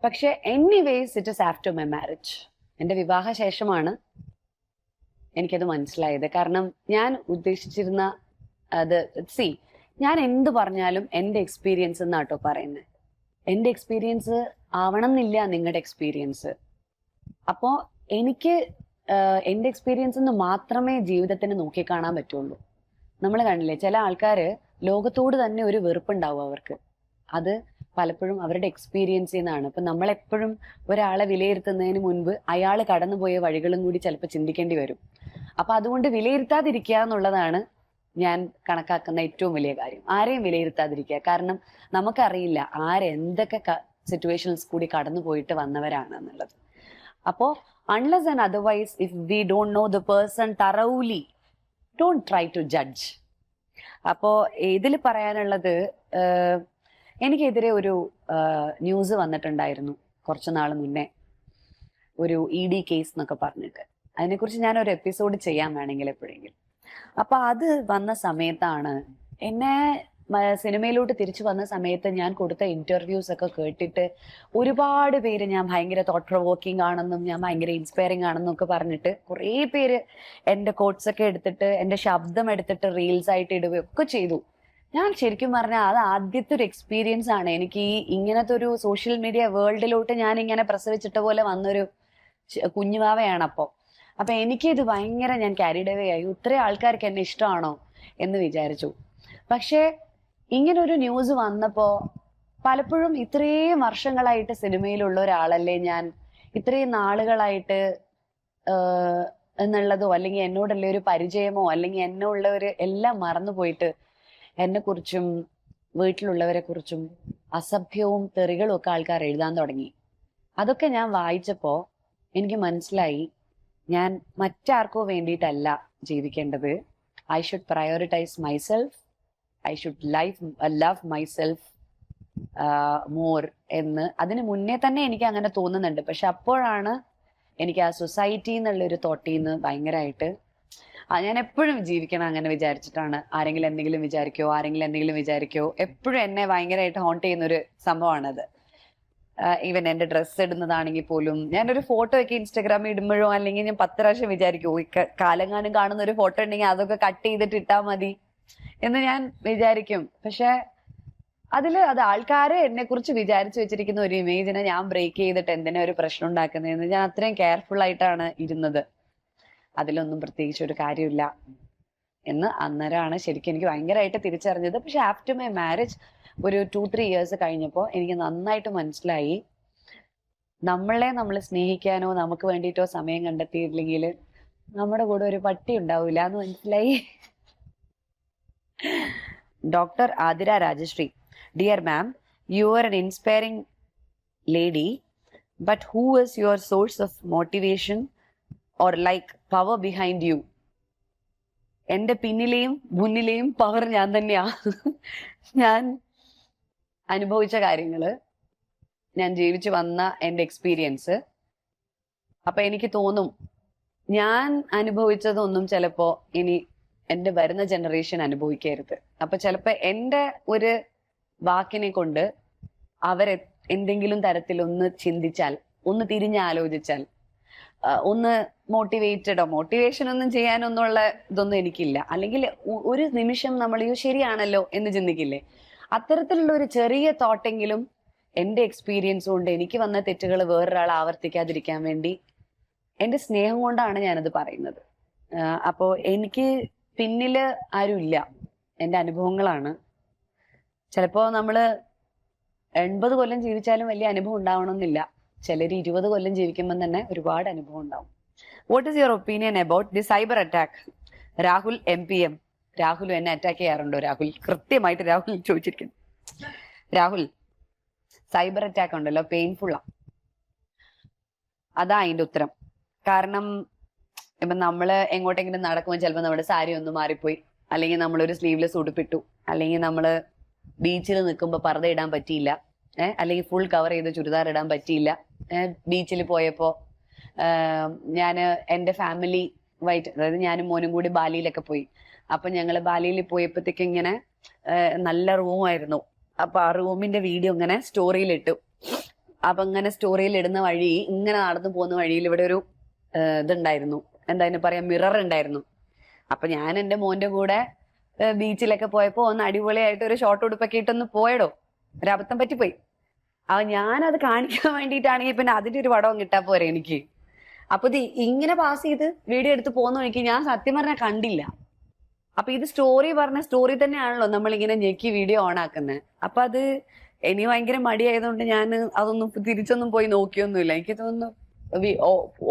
പക്ഷെ anyways it is after my marriage. എൻ്റെ വിവാഹ ശേഷമാണ് എനിക്കത് മനസ്സിലായത്. കാരണം ഞാൻ ഉദ്ദേശിച്ചിരുന്ന അത് ഞാൻ എന്ത് പറഞ്ഞാലും എൻ്റെ എക്സ്പീരിയൻസ് എന്നാട്ടോ പറയുന്നത്. എൻ്റെ എക്സ്പീരിയൻസ് ആവണം എന്നില്ല നിങ്ങളുടെ എക്സ്പീരിയൻസ്. അപ്പോൾ എനിക്ക് എൻ്റെ എക്സ്പീരിയൻസ് എന്ന് മാത്രമേ ജീവിതത്തിന് നോക്കിക്കാണാൻ പറ്റുള്ളൂ. നമ്മൾ കണ്ടില്ലേ, ചില ആൾക്കാർ ലോകത്തോട് തന്നെ ഒരു വെറുപ്പുണ്ടാവും അവർക്ക്. അത് പലപ്പോഴും അവരുടെ എക്സ്പീരിയൻസിൽ നിന്നാണ്. ഇപ്പം നമ്മളെപ്പോഴും ഒരാളെ വിലയിരുത്തുന്നതിന് മുൻപ് അയാൾ കടന്നുപോയ വഴികളും കൂടി ചിലപ്പോൾ ചിന്തിക്കേണ്ടി വരും. അപ്പൊ അതുകൊണ്ട് വിലയിരുത്താതിരിക്കുക എന്നുള്ളതാണ് ഞാൻ കണക്കാക്കുന്ന ഏറ്റവും വലിയ കാര്യം. ആരെയും വിലയിരുത്താതിരിക്കുക. കാരണം നമുക്കറിയില്ല ആരെന്തൊക്കെ സിറ്റുവേഷൻസ് കൂടി കടന്നു പോയിട്ട് വന്നവരാണ് എന്നുള്ളത്. അപ്പോ unless and otherwise if we don't know the person thoroughly, don't try to judge. അപ്പോ ഇതിൽ പറയാനുള്ളത്, എനിക്കെതിരെ ഒരു ന്യൂസ് വന്നിട്ടുണ്ടായിരുന്നു കുറച്ചു നാൾ മുന്നേ, ഒരു ED കേസ് എന്നൊക്കെ പറഞ്ഞിട്ട്. അതിനെക്കുറിച്ച് ഞാനൊരു എപ്പിസോഡ് ചെയ്യാൻ വേണമെങ്കിൽ എപ്പോഴെങ്കിലും. അപ്പൊ അത് വന്ന സമയത്താണ്, എന്നെ സിനിമയിലോട്ട് തിരിച്ചു വന്ന സമയത്ത് ഞാൻ കൊടുത്ത ഇന്റർവ്യൂസ് ഒക്കെ കേട്ടിട്ട് ഒരുപാട് പേര് ഞാൻ ഭയങ്കര തോട്ട് പ്രൊവോക്കിംഗ് ആണെന്നും ഞാൻ ഭയങ്കര ഇൻസ്പയറിംഗ് ആണെന്നും ഒക്കെ പറഞ്ഞിട്ട് കുറേ പേര് എൻ്റെ കോട്ട്സ് ഒക്കെ എടുത്തിട്ട് എൻ്റെ ശബ്ദം എടുത്തിട്ട് റീൽസ് ആയിട്ട് ഇടുകയൊക്കെ ചെയ്തു. ഞാൻ ശരിക്കും പറഞ്ഞാൽ അത് ആദ്യത്തെ ഒരു എക്സ്പീരിയൻസ് ആണ് എനിക്ക്. ഈ ഇങ്ങനത്തെ ഒരു സോഷ്യൽ മീഡിയ വേൾഡിലോട്ട് ഞാൻ ഇങ്ങനെ പ്രസവിച്ചിട്ട പോലെ വന്നൊരു കുഞ്ഞുവാവയാണ്. അപ്പൊ എനിക്കിത് ഭയങ്കര, ഞാൻ ക്യാരിഡ് അവേ ആയി. ഇത്രയും ആൾക്കാർക്ക് എന്നെ ഇഷ്ടമാണോ എന്ന് വിചാരിച്ചു. പക്ഷെ ഇങ്ങനെ ഒരു ന്യൂസ് വന്നപ്പോ പലപ്പോഴും ഇത്രയും വർഷങ്ങളായിട്ട് സിനിമയിലുള്ള ഒരാളല്ലേ ഞാൻ, ഇത്രയും നാളുകളായിട്ട് എന്നുള്ളതോ അല്ലെങ്കിൽ എന്നോടുള്ള ഒരു പരിചയമോ അല്ലെങ്കിൽ എന്നുള്ള ഒരു എല്ലാം മറന്നുപോയിട്ട് എന്നെക്കുറിച്ചും വീട്ടിലുള്ളവരെ കുറിച്ചും അസഭ്യവും തെറികളും ഒക്കെ ആൾക്കാർ എഴുതാൻ തുടങ്ങി. അതൊക്കെ ഞാൻ വായിച്ചപ്പോ എനിക്ക് മനസ്സിലായി, ഞാൻ മറ്റാർക്കോ വേണ്ടിയിട്ടല്ല ജീവിക്കേണ്ടത്. I should prioritise myself, I should love myself more എന്ന് അതിന് മുന്നേ തന്നെ എനിക്ക് അങ്ങനെ തോന്നുന്നുണ്ട്. പക്ഷെ അപ്പോഴാണ് എനിക്ക് ആ സൊസൈറ്റി എന്നുള്ളൊരു തോട്ടിൽ നിന്ന് ഭയങ്കരമായിട്ട്, ഞാൻ എപ്പോഴും ജീവിക്കണം അങ്ങനെ വിചാരിച്ചിട്ടാണ്. ആരെങ്കിലും എന്തെങ്കിലും വിചാരിക്കോ എപ്പോഴും എന്നെ ഭയങ്കരമായിട്ട് ഹോണ്ട് ചെയ്യുന്നൊരു സംഭവമാണത്. ഈവൻ എൻ്റെ ഡ്രസ്സ് ഇടുന്നതാണെങ്കിൽ പോലും ഞാനൊരു ഫോട്ടോ ഒക്കെ ഇൻസ്റ്റാഗ്രാമിൽ ഇടുമ്പോഴോ അല്ലെങ്കിൽ ഞാൻ 10 പ്രാവശ്യം വിചാരിക്കും, കാലങ്ങാനും കാണുന്ന ഒരു ഫോട്ടോ ഉണ്ടെങ്കിൽ അതൊക്കെ കട്ട് ചെയ്തിട്ട് ഇട്ടാൽ മതി എന്ന് ഞാൻ വിചാരിക്കും. പക്ഷെ അത് ആൾക്കാരെ എന്നെ കുറിച്ച് വിചാരിച്ചു വെച്ചിരിക്കുന്ന ഒരു ഇമേജിനെ ഞാൻ ബ്രേക്ക് ചെയ്തിട്ട് എന്തിനാ ഒരു പ്രശ്നം ഉണ്ടാക്കുന്നതെന്ന് ഞാൻ അത്രയും കെയർഫുൾ ആയിട്ടാണ് ഇരുന്നത്. അതിലൊന്നും പ്രത്യേകിച്ച് ഒരു കാര്യമില്ല എന്ന് അന്നേരമാണ് ശരിക്കും എനിക്ക് ഭയങ്കരമായിട്ട് തിരിച്ചറിഞ്ഞത്. പക്ഷെ ആഫ്റ്റർ മൈ മാരേജ് ഒരു 2-3 ഇയേഴ്സ് കഴിഞ്ഞപ്പോൾ എനിക്ക് നന്നായിട്ട് മനസ്സിലായി, നമ്മൾ സ്നേഹിക്കാനോ നമുക്ക് വേണ്ടിയിട്ടോ സമയം കണ്ടെത്തിയില്ലെങ്കിൽ നമ്മുടെ കൂടെ ഒരു പട്ടി ഉണ്ടാവില്ല എന്ന് മനസ്സിലായി. Doctor Athira Rajashree, dear ma'am, you are an inspiring lady, but who is your source of motivation or like power behind you? എന്റെ പിന്നിലെയും മുന്നിലെയും പവർ ഞാൻ തന്നെയാ. ഞാൻ അനുഭവിച്ച കാര്യങ്ങള്, ഞാൻ ജീവിച്ചു വന്ന എന്റെ എക്സ്പീരിയൻസ്. അപ്പൊ എനിക്ക് തോന്നും ഞാൻ അനുഭവിച്ചതൊന്നും ചിലപ്പോ ഇനി എന്റെ വരുന്ന ജനറേഷൻ അനുഭവിക്കരുത്. അപ്പൊ ചിലപ്പോ എന്റെ ഒരു വാക്കിനെ കൊണ്ട് അവരെ എന്തെങ്കിലും തരത്തിൽ ഒന്ന് ചിന്തിച്ചാൽ, ഒന്ന് തിരിഞ്ഞാലോചിച്ചാൽ, ഒന്ന് മോട്ടിവേഷൻ ഒന്നും ചെയ്യാനൊന്നുള്ള ഇതൊന്നും എനിക്കില്ല. അല്ലെങ്കിൽ ഒരു നിമിഷം നമ്മൾ ശരിയാണല്ലോ എന്ന് ചിന്തിക്കില്ലേ, അത്തരത്തിലുള്ള ഒരു ചെറിയ തോട്ടെങ്കിലും എന്റെ എക്സ്പീരിയൻസ് കൊണ്ട് എനിക്ക് വന്ന തെറ്റുകൾ വേറൊരാൾ ആവർത്തിക്കാതിരിക്കാൻ വേണ്ടി എന്റെ സ്നേഹം കൊണ്ടാണ് ഞാനത് പറയുന്നത്. അപ്പോ എനിക്ക് പിന്നില് ആരുമില്ല, എന്റെ അനുഭവങ്ങളാണ്. ചിലപ്പോ നമ്മള് 80 കൊല്ലം ജീവിച്ചാലും വലിയ അനുഭവം ഉണ്ടാവണമെന്നില്ല. ചിലര് 20 കൊല്ലം ജീവിക്കുമ്പോൾ തന്നെ ഒരുപാട് അനുഭവം ഉണ്ടാവും. What is your opinion about the cyber attack? Rahul MPM. Rahul എന്നെ അറ്റാക്ക് ചെയ്യാറുണ്ടോ? രാഹുൽ കൃത്യമായിട്ട് രാഹുൽ ചോദിച്ചിരിക്കുന്നു. രാഹുൽ, സൈബർ അറ്റാക്ക് ഉണ്ടല്ലോ, പെയിൻഫുള്ളാ. അതാ അതിന്റെ ഉത്തരം. കാരണം ഇപ്പൊ നമ്മള് എങ്ങോട്ടെങ്കിലും നടക്കുമ്പോൾ ചിലപ്പോൾ നമ്മുടെ സാരി ഒന്ന് മാറിപ്പോയി, അല്ലെങ്കിൽ നമ്മളൊരു സ്ലീവ്ലെസ് ഉടുപ്പിട്ടു, അല്ലെങ്കിൽ നമ്മള് ബീച്ചിൽ നിൽക്കുമ്പോൾ പർദ്ദ ഇടാൻ പറ്റിയില്ല, അല്ലെങ്കിൽ ഫുൾ കവർ ചെയ്ത് ചുരിദാർ ഇടാൻ പറ്റിയില്ല. ബീച്ചിൽ പോയപ്പോ ഞാന് എന്റെ ഫാമിലി വൈറ്റ്, അതായത് ഞാനും മോനും കൂടി ബാലിയിലൊക്കെ പോയി. അപ്പൊ ഞങ്ങള് ബാലിയിൽ പോയപ്പോഴത്തേക്ക് ഇങ്ങനെ നല്ല റൂമായിരുന്നു. അപ്പൊ ആ റൂമിന്റെ വീഡിയോ ഇങ്ങനെ സ്റ്റോറിയിൽ ഇട്ടു. അപ്പൊ ഇങ്ങനെ സ്റ്റോറിയിൽ ഇടുന്ന വഴി, ഇങ്ങനെ നടന്നു പോകുന്ന വഴിയിൽ ഇവിടെ ഒരു ഇതുണ്ടായിരുന്നു, എന്താ പറയാ, മിറർ ഉണ്ടായിരുന്നു. അപ്പൊ ഞാൻ എന്റെ മോന്റെ കൂടെ ബീച്ചിലൊക്കെ പോയപ്പോ ഒന്ന് അടിപൊളിയായിട്ട് ഒരു ഷോർട്ട് ഉടുപ്പൊക്കെ ഇട്ടൊന്ന് പോയടോ, ഒരബദ്ധം പറ്റിപ്പോയി. അപ്പൊ ഞാനത് കാണിക്കാൻ വേണ്ടിയിട്ടാണെങ്കിൽ പിന്നെ അതിന്റെ ഒരു പടവും കിട്ടാൻ പോരെ എനിക്ക്. അപ്പൊ ഇത് ഇങ്ങനെ പാസ് ചെയ്ത് വീഡിയോ എടുത്ത് പോകുന്ന വഴിക്ക് ഞാൻ സത്യം പറഞ്ഞാൽ കണ്ടില്ല. അപ്പൊ ഇത് സ്റ്റോറി പറഞ്ഞ സ്റ്റോറി തന്നെയാണല്ലോ നമ്മളിങ്ങനെ ഞെക്കി വീഡിയോ ഓൺ ആക്കുന്നത്. അപ്പൊ അത് എനിക്ക് ഭയങ്കര മടിയായതുകൊണ്ട് ഞാൻ അതൊന്നും തിരിച്ചൊന്നും പോയി നോക്കിയൊന്നുമില്ല. എനിക്ക് തോന്നുന്നു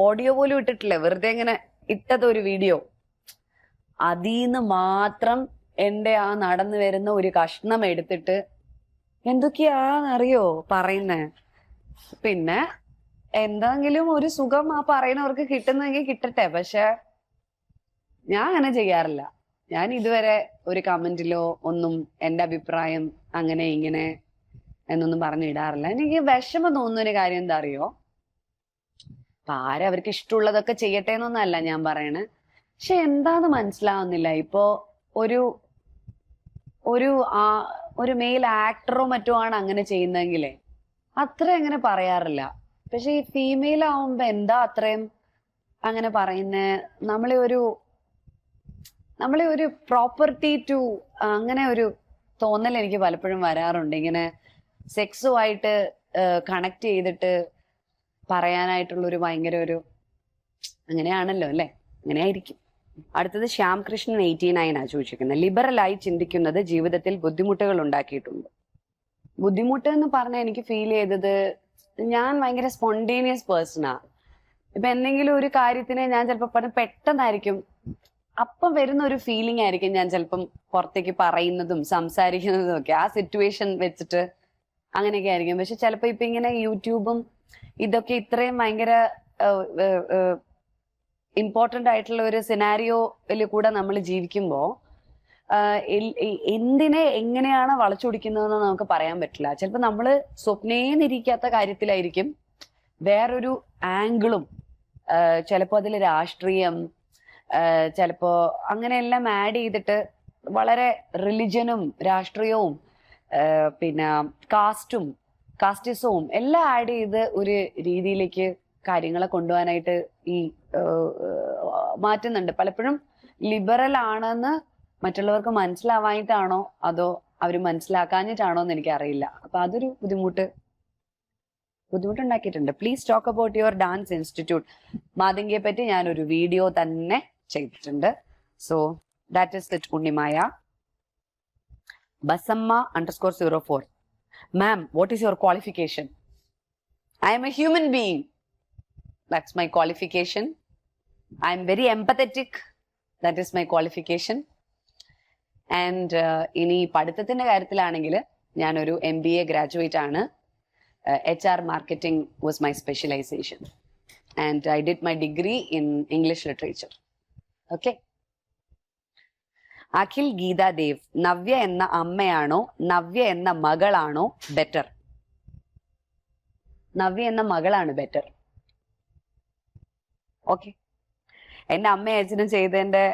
ഓഡിയോ പോലും ഇട്ടിട്ടില്ല, വെറുതെ ഇങ്ങനെ ഇട്ടത് ഒരു വീഡിയോ. അതീന്ന് മാത്രം എന്റെ ആ നടന്നു വരുന്ന ഒരു കഷ്ണം എടുത്തിട്ട് എന്തൊക്കെയാന്നറിയോ പറയുന്നേ. പിന്നെ എന്തെങ്കിലും ഒരു സുഖം ആ പറയുന്നവർക്ക് കിട്ടുന്നെങ്കിൽ കിട്ടട്ടെ, പക്ഷെ ഞാൻ അങ്ങനെ ചെയ്യാറില്ല. ഞാൻ ഇതുവരെ ഒരു കമന്റിലോ ഒന്നും എന്റെ അഭിപ്രായം അങ്ങനെ ഇങ്ങനെ എന്നൊന്നും പറഞ്ഞിടാറില്ല. എനിക്ക് വിഷമം തോന്നുന്ന ഒരു കാര്യം എന്താ അറിയോ, അപ്പൊ അവർക്ക് ഇഷ്ടമുള്ളതൊക്കെ ചെയ്യട്ടെ എന്നൊന്നല്ല ഞാൻ പറയണേ, പക്ഷെ എന്താന്ന് മനസ്സിലാവുന്നില്ല. ഇപ്പോ ഒരു ഒരു ഒരു മെയിൽ ആക്ടറോ മറ്റോ ആണ് അങ്ങനെ ചെയ്യുന്നതെങ്കിലേ അത്ര അങ്ങനെ പറയാറില്ല. പക്ഷെ ഈ ഫീമെയിൽ ആവുമ്പോ എന്താ അത്രയും അങ്ങനെ പറയുന്നേ? നമ്മളെ ഒരു പ്രോപ്പർട്ടി ടു അങ്ങനെ ഒരു തോന്നൽ എനിക്ക് പലപ്പോഴും വരാറുണ്ട്. ഇങ്ങനെ സെക്സുമായിട്ട് കണക്ട് ചെയ്തിട്ട് പറയാനായിട്ടുള്ള ഒരു ഭയങ്കര ഒരു അങ്ങനെയാണല്ലോ അല്ലെ, അങ്ങനെ ആയിരിക്കും. അടുത്തത് ശ്യാം കൃഷ്ണൻ 89 ചോദിച്ചിരിക്കുന്നത്. ലിബറലായി ചിന്തിക്കുന്നത് ജീവിതത്തിൽ ബുദ്ധിമുട്ടുകൾ ഉണ്ടാക്കിയിട്ടുണ്ട്? ബുദ്ധിമുട്ട് എന്ന് പറഞ്ഞാൽ എനിക്ക് ഫീൽ ചെയ്തത്, ഞാൻ ഭയങ്കര സ്പോണ്ടേനിയസ് പേഴ്സണാ. ഇപ്പൊ എന്തെങ്കിലും ഒരു കാര്യത്തിനെ ഞാൻ ചിലപ്പോൾ പെട്ടെന്നായിരിക്കും, അപ്പം വരുന്ന ഒരു ഫീലിംഗ് ആയിരിക്കും ഞാൻ ചിലപ്പം പുറത്തേക്ക് പറയുന്നതും സംസാരിക്കുന്നതും ഒക്കെ ആ സിറ്റുവേഷൻ വെച്ചിട്ട് അങ്ങനെയൊക്കെ ആയിരിക്കും. പക്ഷെ ചിലപ്പോ ഇപ്പൊ ഇങ്ങനെ യൂട്യൂബും ഇതൊക്കെ ഇത്രയും ഭയങ്കര ഇമ്പോർട്ടന്റ് ആയിട്ടുള്ള ഒരു സിനാരിയോയിൽ കൂടെ നമ്മൾ ജീവിക്കുമ്പോ എന്തിനെ എങ്ങനെയാണ് വളച്ചൊടിക്കുന്നതെന്ന് നമുക്ക് പറയാൻ പറ്റില്ല. ചിലപ്പോ നമ്മള് സ്വപ്നേന്നിരിക്കാത്ത കാര്യത്തിലായിരിക്കും വേറൊരു ആംഗിളും, ചിലപ്പോ അതിൽ രാഷ്ട്രീയം, ചിലപ്പോ അങ്ങനെയെല്ലാം ആഡ് ചെയ്തിട്ട് വളരെ റിലിജനും രാഷ്ട്രീയവും പിന്നെ കാസ്റ്റിസവും എല്ലാം ആഡ് ചെയ്ത് ഒരു രീതിയിലേക്ക് കാര്യങ്ങളെ കൊണ്ടുപോകാനായിട്ട് ഈ മാറ്റുന്നുണ്ട്. പലപ്പോഴും ലിബറൽ ആണെന്ന് മറ്റുള്ളവർക്ക് മനസ്സിലാവായിട്ടാണോ അതോ അവർ മനസ്സിലാക്കാഞ്ഞിട്ടാണോ എന്ന് എനിക്കറിയില്ല. അപ്പൊ അതൊരു ബുദ്ധിമുട്ടുണ്ടാക്കിയിട്ടുണ്ട്. Please talk about your dance institute. മാതങ്കിയെ പറ്റി ഞാനൊരു വീഡിയോ തന്നെ ചെയ്തിട്ടുണ്ട്. So that is it. Unnimaya Basamma _04. Ma'am, what is your qualification? I am a human being. That's my qualification. I am very empathetic. That is my qualification. And ഇനി പഠിത്തത്തിന്റെ കാര്യത്തിലാണെങ്കിൽ ഞാനൊരു MBA graduate ആണ്. HR marketing was my specialization. And I did my degree in English literature. Okay. Akhil Geethadev, Navya എന്ന അമ്മയാണോ നവ്യ എന്ന മകളാണോ better? Navya എന്ന മകളാണ് ബെറ്റർ. ഓക്കെ. എന്റെ അമ്മയും അച്ഛനും ചെയ്തതിന്റെ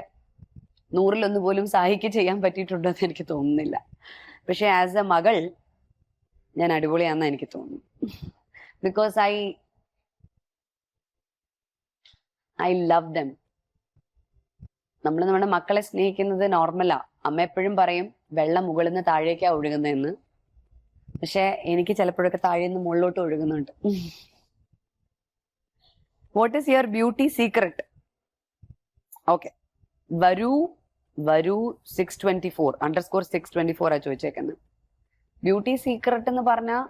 100-1 പോലും സാഹിക്ക് ചെയ്യാൻ പറ്റിയിട്ടുണ്ടെന്ന് എനിക്ക് തോന്നുന്നില്ല. പക്ഷെ ആസ് എ മകൾ ഞാൻ അടിപൊളിയാണെന്ന് എനിക്ക് തോന്നുന്നു. Because I love dum. നമ്മൾ നമ്മുടെ മക്കളെ സ്നേഹിക്കുന്നത് നോർമലാ. അമ്മ എപ്പോഴും പറയും വെള്ളം മുകളിൽ നിന്ന് താഴേക്കാ ഒഴുകുന്നതെന്ന്. പക്ഷെ എനിക്ക് ചിലപ്പോഴൊക്കെ താഴെ നിന്ന് മുകളിലോട്ട് ഒഴുകുന്നുണ്ട്. What is your beauty secret? Okay, വരൂ 624 ആ ചോദിച്ചേക്കുന്നത്. ബ്യൂട്ടി സീക്രട്ട് എന്ന് പറഞ്ഞാൽ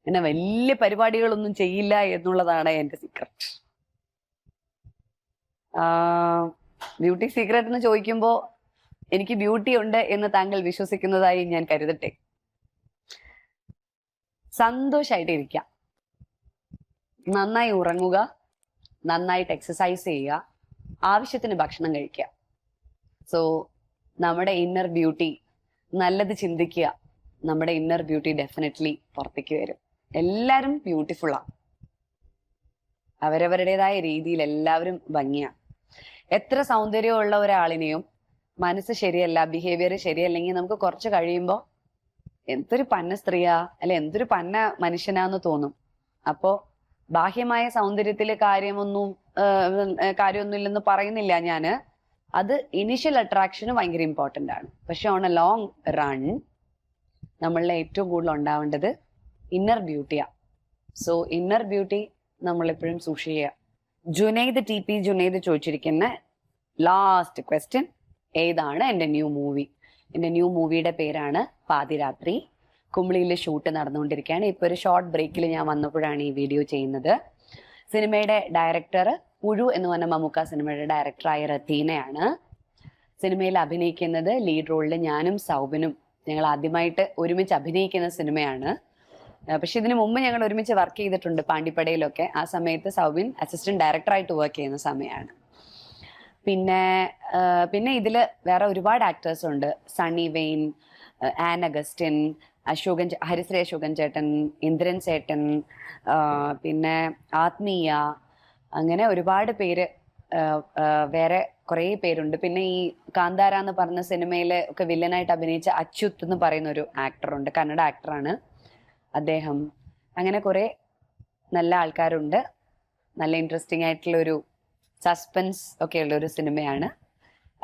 പിന്നെ വലിയ പരിപാടികളൊന്നും ചെയ്യില്ല എന്നുള്ളതാണ് എന്റെ സീക്രട്ട്. ബ്യൂട്ടി സീക്രട്ട് എന്ന് ചോദിക്കുമ്പോൾ എനിക്ക് ബ്യൂട്ടി ഉണ്ട് എന്ന് താങ്കൾ വിശ്വസിക്കുന്നതായി ഞാൻ കരുതട്ടെ. സന്തോഷമായിട്ട് ഇരിക്കുക, നന്നായി ഉറങ്ങുക, നന്നായിട്ട് എക്സസൈസ് ചെയ്യുക, ആവശ്യത്തിന് ഭക്ഷണം കഴിക്കുക. സോ നമ്മുടെ ഇന്നർ ബ്യൂട്ടി, നല്ലത് ചിന്തിക്കുക, നമ്മുടെ ഇന്നർ ബ്യൂട്ടി ഡെഫിനറ്റ്ലി പുറത്തേക്ക് വരും. എല്ലാവരും ബ്യൂട്ടിഫുള്ളാണ്, അവരവരുടേതായ രീതിയിൽ എല്ലാവരും ഭംഗിയാണ്. എത്ര സൗന്ദര്യമുള്ള ഒരാളിനെയും മനസ്സ് ശരിയല്ല, ബിഹേവിയർ ശരിയല്ലെങ്കിൽ നമുക്ക് കുറച്ച് കഴിയുമ്പോൾ എന്തൊരു പന്ന സ്ത്രീയാ അല്ലെ എന്തൊരു പന്ന മനുഷ്യനാന്ന് തോന്നും. അപ്പോ ബാഹ്യമായ സൗന്ദര്യത്തില് കാര്യമൊന്നുമില്ലെന്ന് പറയുന്നില്ല ഞാന്. അത് ഇനിഷ്യൽ അട്രാക്ഷന് ഭയങ്കര ഇമ്പോർട്ടന്റ് ആണ്. പക്ഷെ ഓൺ എ ലോങ് റൺ നമ്മളിലെ ഏറ്റവും കൂടുതൽ ഉണ്ടാവേണ്ടത് ഇന്നർ ബ്യൂട്ടിയാ. സോ ഇന്നർ ബ്യൂട്ടി നമ്മൾ എപ്പോഴും സൂക്ഷിക്കുക. ജുനൈദ് TP ജുനൈദ് ചോദിച്ചിരിക്കുന്ന ലാസ്റ്റ് ക്വസ്റ്റ്യൻ, ഏതാണ് എൻ്റെ ന്യൂ മൂവി? എൻ്റെ ന്യൂ മൂവിയുടെ പേരാണ് പാതിരാത്രി. കുമ്പളിയിൽ ഷൂട്ട് നടന്നുകൊണ്ടിരിക്കുകയാണ്. ഇപ്പൊ ഒരു ഷോർട്ട് ബ്രേക്കിൽ ഞാൻ വന്നപ്പോഴാണ് ഈ വീഡിയോ ചെയ്യുന്നത്. സിനിമയുടെ ഡയറക്ടർ പുഴു എന്ന് പറഞ്ഞ മമ്മൂക്ക സിനിമയുടെ ഡയറക്ടറായ റത്തീനയാണ്. സിനിമയിൽ അഭിനയിക്കുന്നത് ലീഡ് റോളിൽ ഞാനും സൗബിനും. ഞങ്ങൾ ആദ്യമായിട്ട് ഒരുമിച്ച് അഭിനയിക്കുന്ന സിനിമയാണ്. പക്ഷെ ഇതിനു മുമ്പ് ഞങ്ങൾ ഒരുമിച്ച് വർക്ക് ചെയ്തിട്ടുണ്ട് പാണ്ടിപ്പടയിലൊക്കെ. ആ സമയത്ത് സൗബിൻ അസിസ്റ്റന്റ് ഡയറക്ടറായിട്ട് വർക്ക് ചെയ്യുന്ന സമയമാണ്. പിന്നെ ഇതില് വേറെ ഒരുപാട് ആക്ടേഴ്സ് ഉണ്ട്. സണ്ണി വെയിൻ, ആൻ അഗസ്റ്റിൻ, ഹരിശ്രീ അശോകൻ ചേട്ടൻ, ഇന്ദ്രൻ ചേട്ടൻ, പിന്നെ ആത്മീയ, അങ്ങനെ ഒരുപാട് പേര്, വേറെ കുറേ പേരുണ്ട്. പിന്നെ ഈ കാന്താര എന്ന് പറഞ്ഞ സിനിമയിൽ ഒക്കെ വില്ലനായിട്ട് അഭിനയിച്ച അച്യുത് എന്ന് പറയുന്ന ഒരു ആക്ടറുണ്ട്, കന്നഡ ആക്ടറാണ് അദ്ദേഹം. അങ്ങനെ കുറെ നല്ല ആൾക്കാരുണ്ട്. നല്ല ഇൻട്രസ്റ്റിംഗ് ആയിട്ടുള്ള ഒരു സസ്പെൻസ് ഒക്കെ ഉള്ള ഒരു സിനിമയാണ്.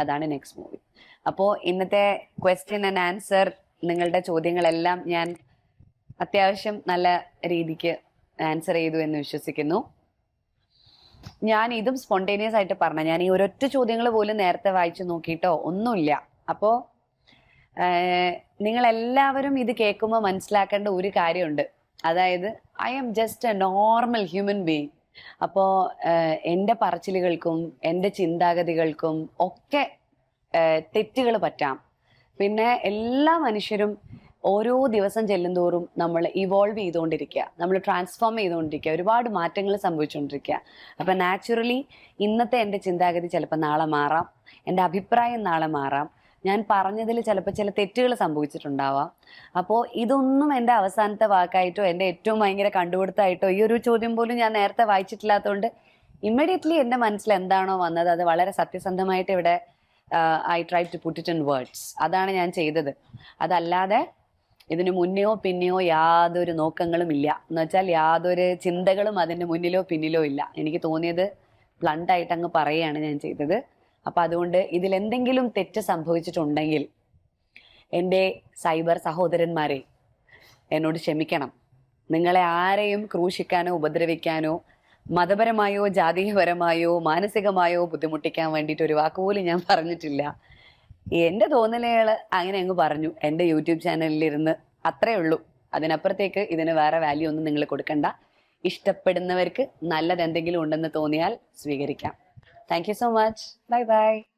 അതാണ് നെക്സ്റ്റ് മൂവി. അപ്പോൾ ഇന്നത്തെ ക്വസ്റ്റ്യൻ ആൻഡ് ആൻസർ, നിങ്ങളുടെ ചോദ്യങ്ങളെല്ലാം ഞാൻ അത്യാവശ്യം നല്ല രീതിക്ക് ആൻസർ ചെയ്തു എന്ന് വിശ്വസിക്കുന്നു. ഞാൻ ഇതും സ്പോണ്ടേനിയസ് ആയിട്ട് പറഞ്ഞ, ഞാൻ ഈ ഒരൊറ്റ ചോദ്യങ്ങൾ പോലും നേരത്തെ വായിച്ചു നോക്കിയിട്ടോ ഒന്നുമില്ല. അപ്പോ നിങ്ങളെല്ലാവരും ഇത് കേൾക്കുമ്പോൾ മനസ്സിലാക്കേണ്ട ഒരു കാര്യമുണ്ട്. അതായത് I am just a normal human being. അപ്പോൾ എൻ്റെ പറച്ചിലുകൾക്കും എൻ്റെ ചിന്താഗതികൾക്കും ഒക്കെ തെറ്റുകൾ പറ്റാം. പിന്നെ എല്ലാ മനുഷ്യരും ഓരോ ദിവസം ചെല്ലുന്തോറും നമ്മൾ ഇവോൾവ് ചെയ്തുകൊണ്ടിരിക്കുക, നമ്മൾ ട്രാൻസ്ഫോം ചെയ്തുകൊണ്ടിരിക്കുക, ഒരുപാട് മാറ്റങ്ങൾ സംഭവിച്ചുകൊണ്ടിരിക്കുക. അപ്പം നാച്ചുറലി ഇന്നത്തെ എൻ്റെ ചിന്താഗതി ചിലപ്പോൾ നാളെ മാറാം, എൻ്റെ അഭിപ്രായം നാളെ മാറാം, ഞാൻ പറഞ്ഞതിൽ ചിലപ്പോൾ ചില തെറ്റുകൾ സംഭവിച്ചിട്ടുണ്ടാവാം. അപ്പോൾ ഇതൊന്നും എൻ്റെ അവസാനത്തെ വാക്കായിട്ടോ എൻ്റെ ഏറ്റവും ഭയങ്കര കണ്ടുപിടുത്തമായിട്ടോ ഈ ഒരു ചോദ്യം പോലും ഞാൻ നേരത്തെ വായിച്ചിട്ടില്ലാത്തതുകൊണ്ട് ഇമ്മീഡിയറ്റ്ലി എൻ്റെ മനസ്സിൽ എന്താണോ വന്നത് അത് വളരെ സത്യസന്ധമായിട്ട് ഇവിടെ I try to put it in words. അതാണ് ഞാൻ ചെയ്തത്. അതല്ലാതെ ഇതിന് മുന്നെയോ പിന്നെയോ യാതൊരു നോക്കങ്ങളും ഇല്ല. എന്ന് വെച്ചാൽ യാതൊരു ചിന്തകളും അതിൻ്റെ മുന്നിലോ പിന്നിലോ ഇല്ല. എനിക്ക് തോന്നിയത് ബ്ലണ്ടായിട്ട് അങ്ങ് പറയുകയാണ് ഞാൻ ചെയ്തത്. അപ്പം അതുകൊണ്ട് ഇതിലെന്തെങ്കിലും തെറ്റ് സംഭവിച്ചിട്ടുണ്ടെങ്കിൽ എൻ്റെ സൈബർ സഹോദരന്മാരെ എന്നോട് ക്ഷമിക്കണം. നിങ്ങളെ ആരെയും ക്രൂശിക്കാനോ ഉപദ്രവിക്കാനോ മതപരമായോ ജാതീയപരമായോ മാനസികമായോ ബുദ്ധിമുട്ടിക്കാൻ വേണ്ടിയിട്ട് ഒരു വാക്കുപോലും ഞാൻ പറഞ്ഞിട്ടില്ല. എൻ്റെ തോന്നലുകൾ അങ്ങനെ അങ്ങ് പറഞ്ഞു എൻ്റെ യൂട്യൂബ് ചാനലിലിരുന്ന്. അത്രേ ഉള്ളൂ. അതിനപ്പുറത്തേക്ക് ഇതിന് വേറെ വാല്യൂ ഒന്നും നിങ്ങൾ കൊടുക്കണ്ട. ഇഷ്ടപ്പെടുന്നവർക്ക് നല്ലത് എന്തെങ്കിലും ഉണ്ടെന്ന് തോന്നിയാൽ സ്വീകരിക്കാം. Thank you so much. Bye bye.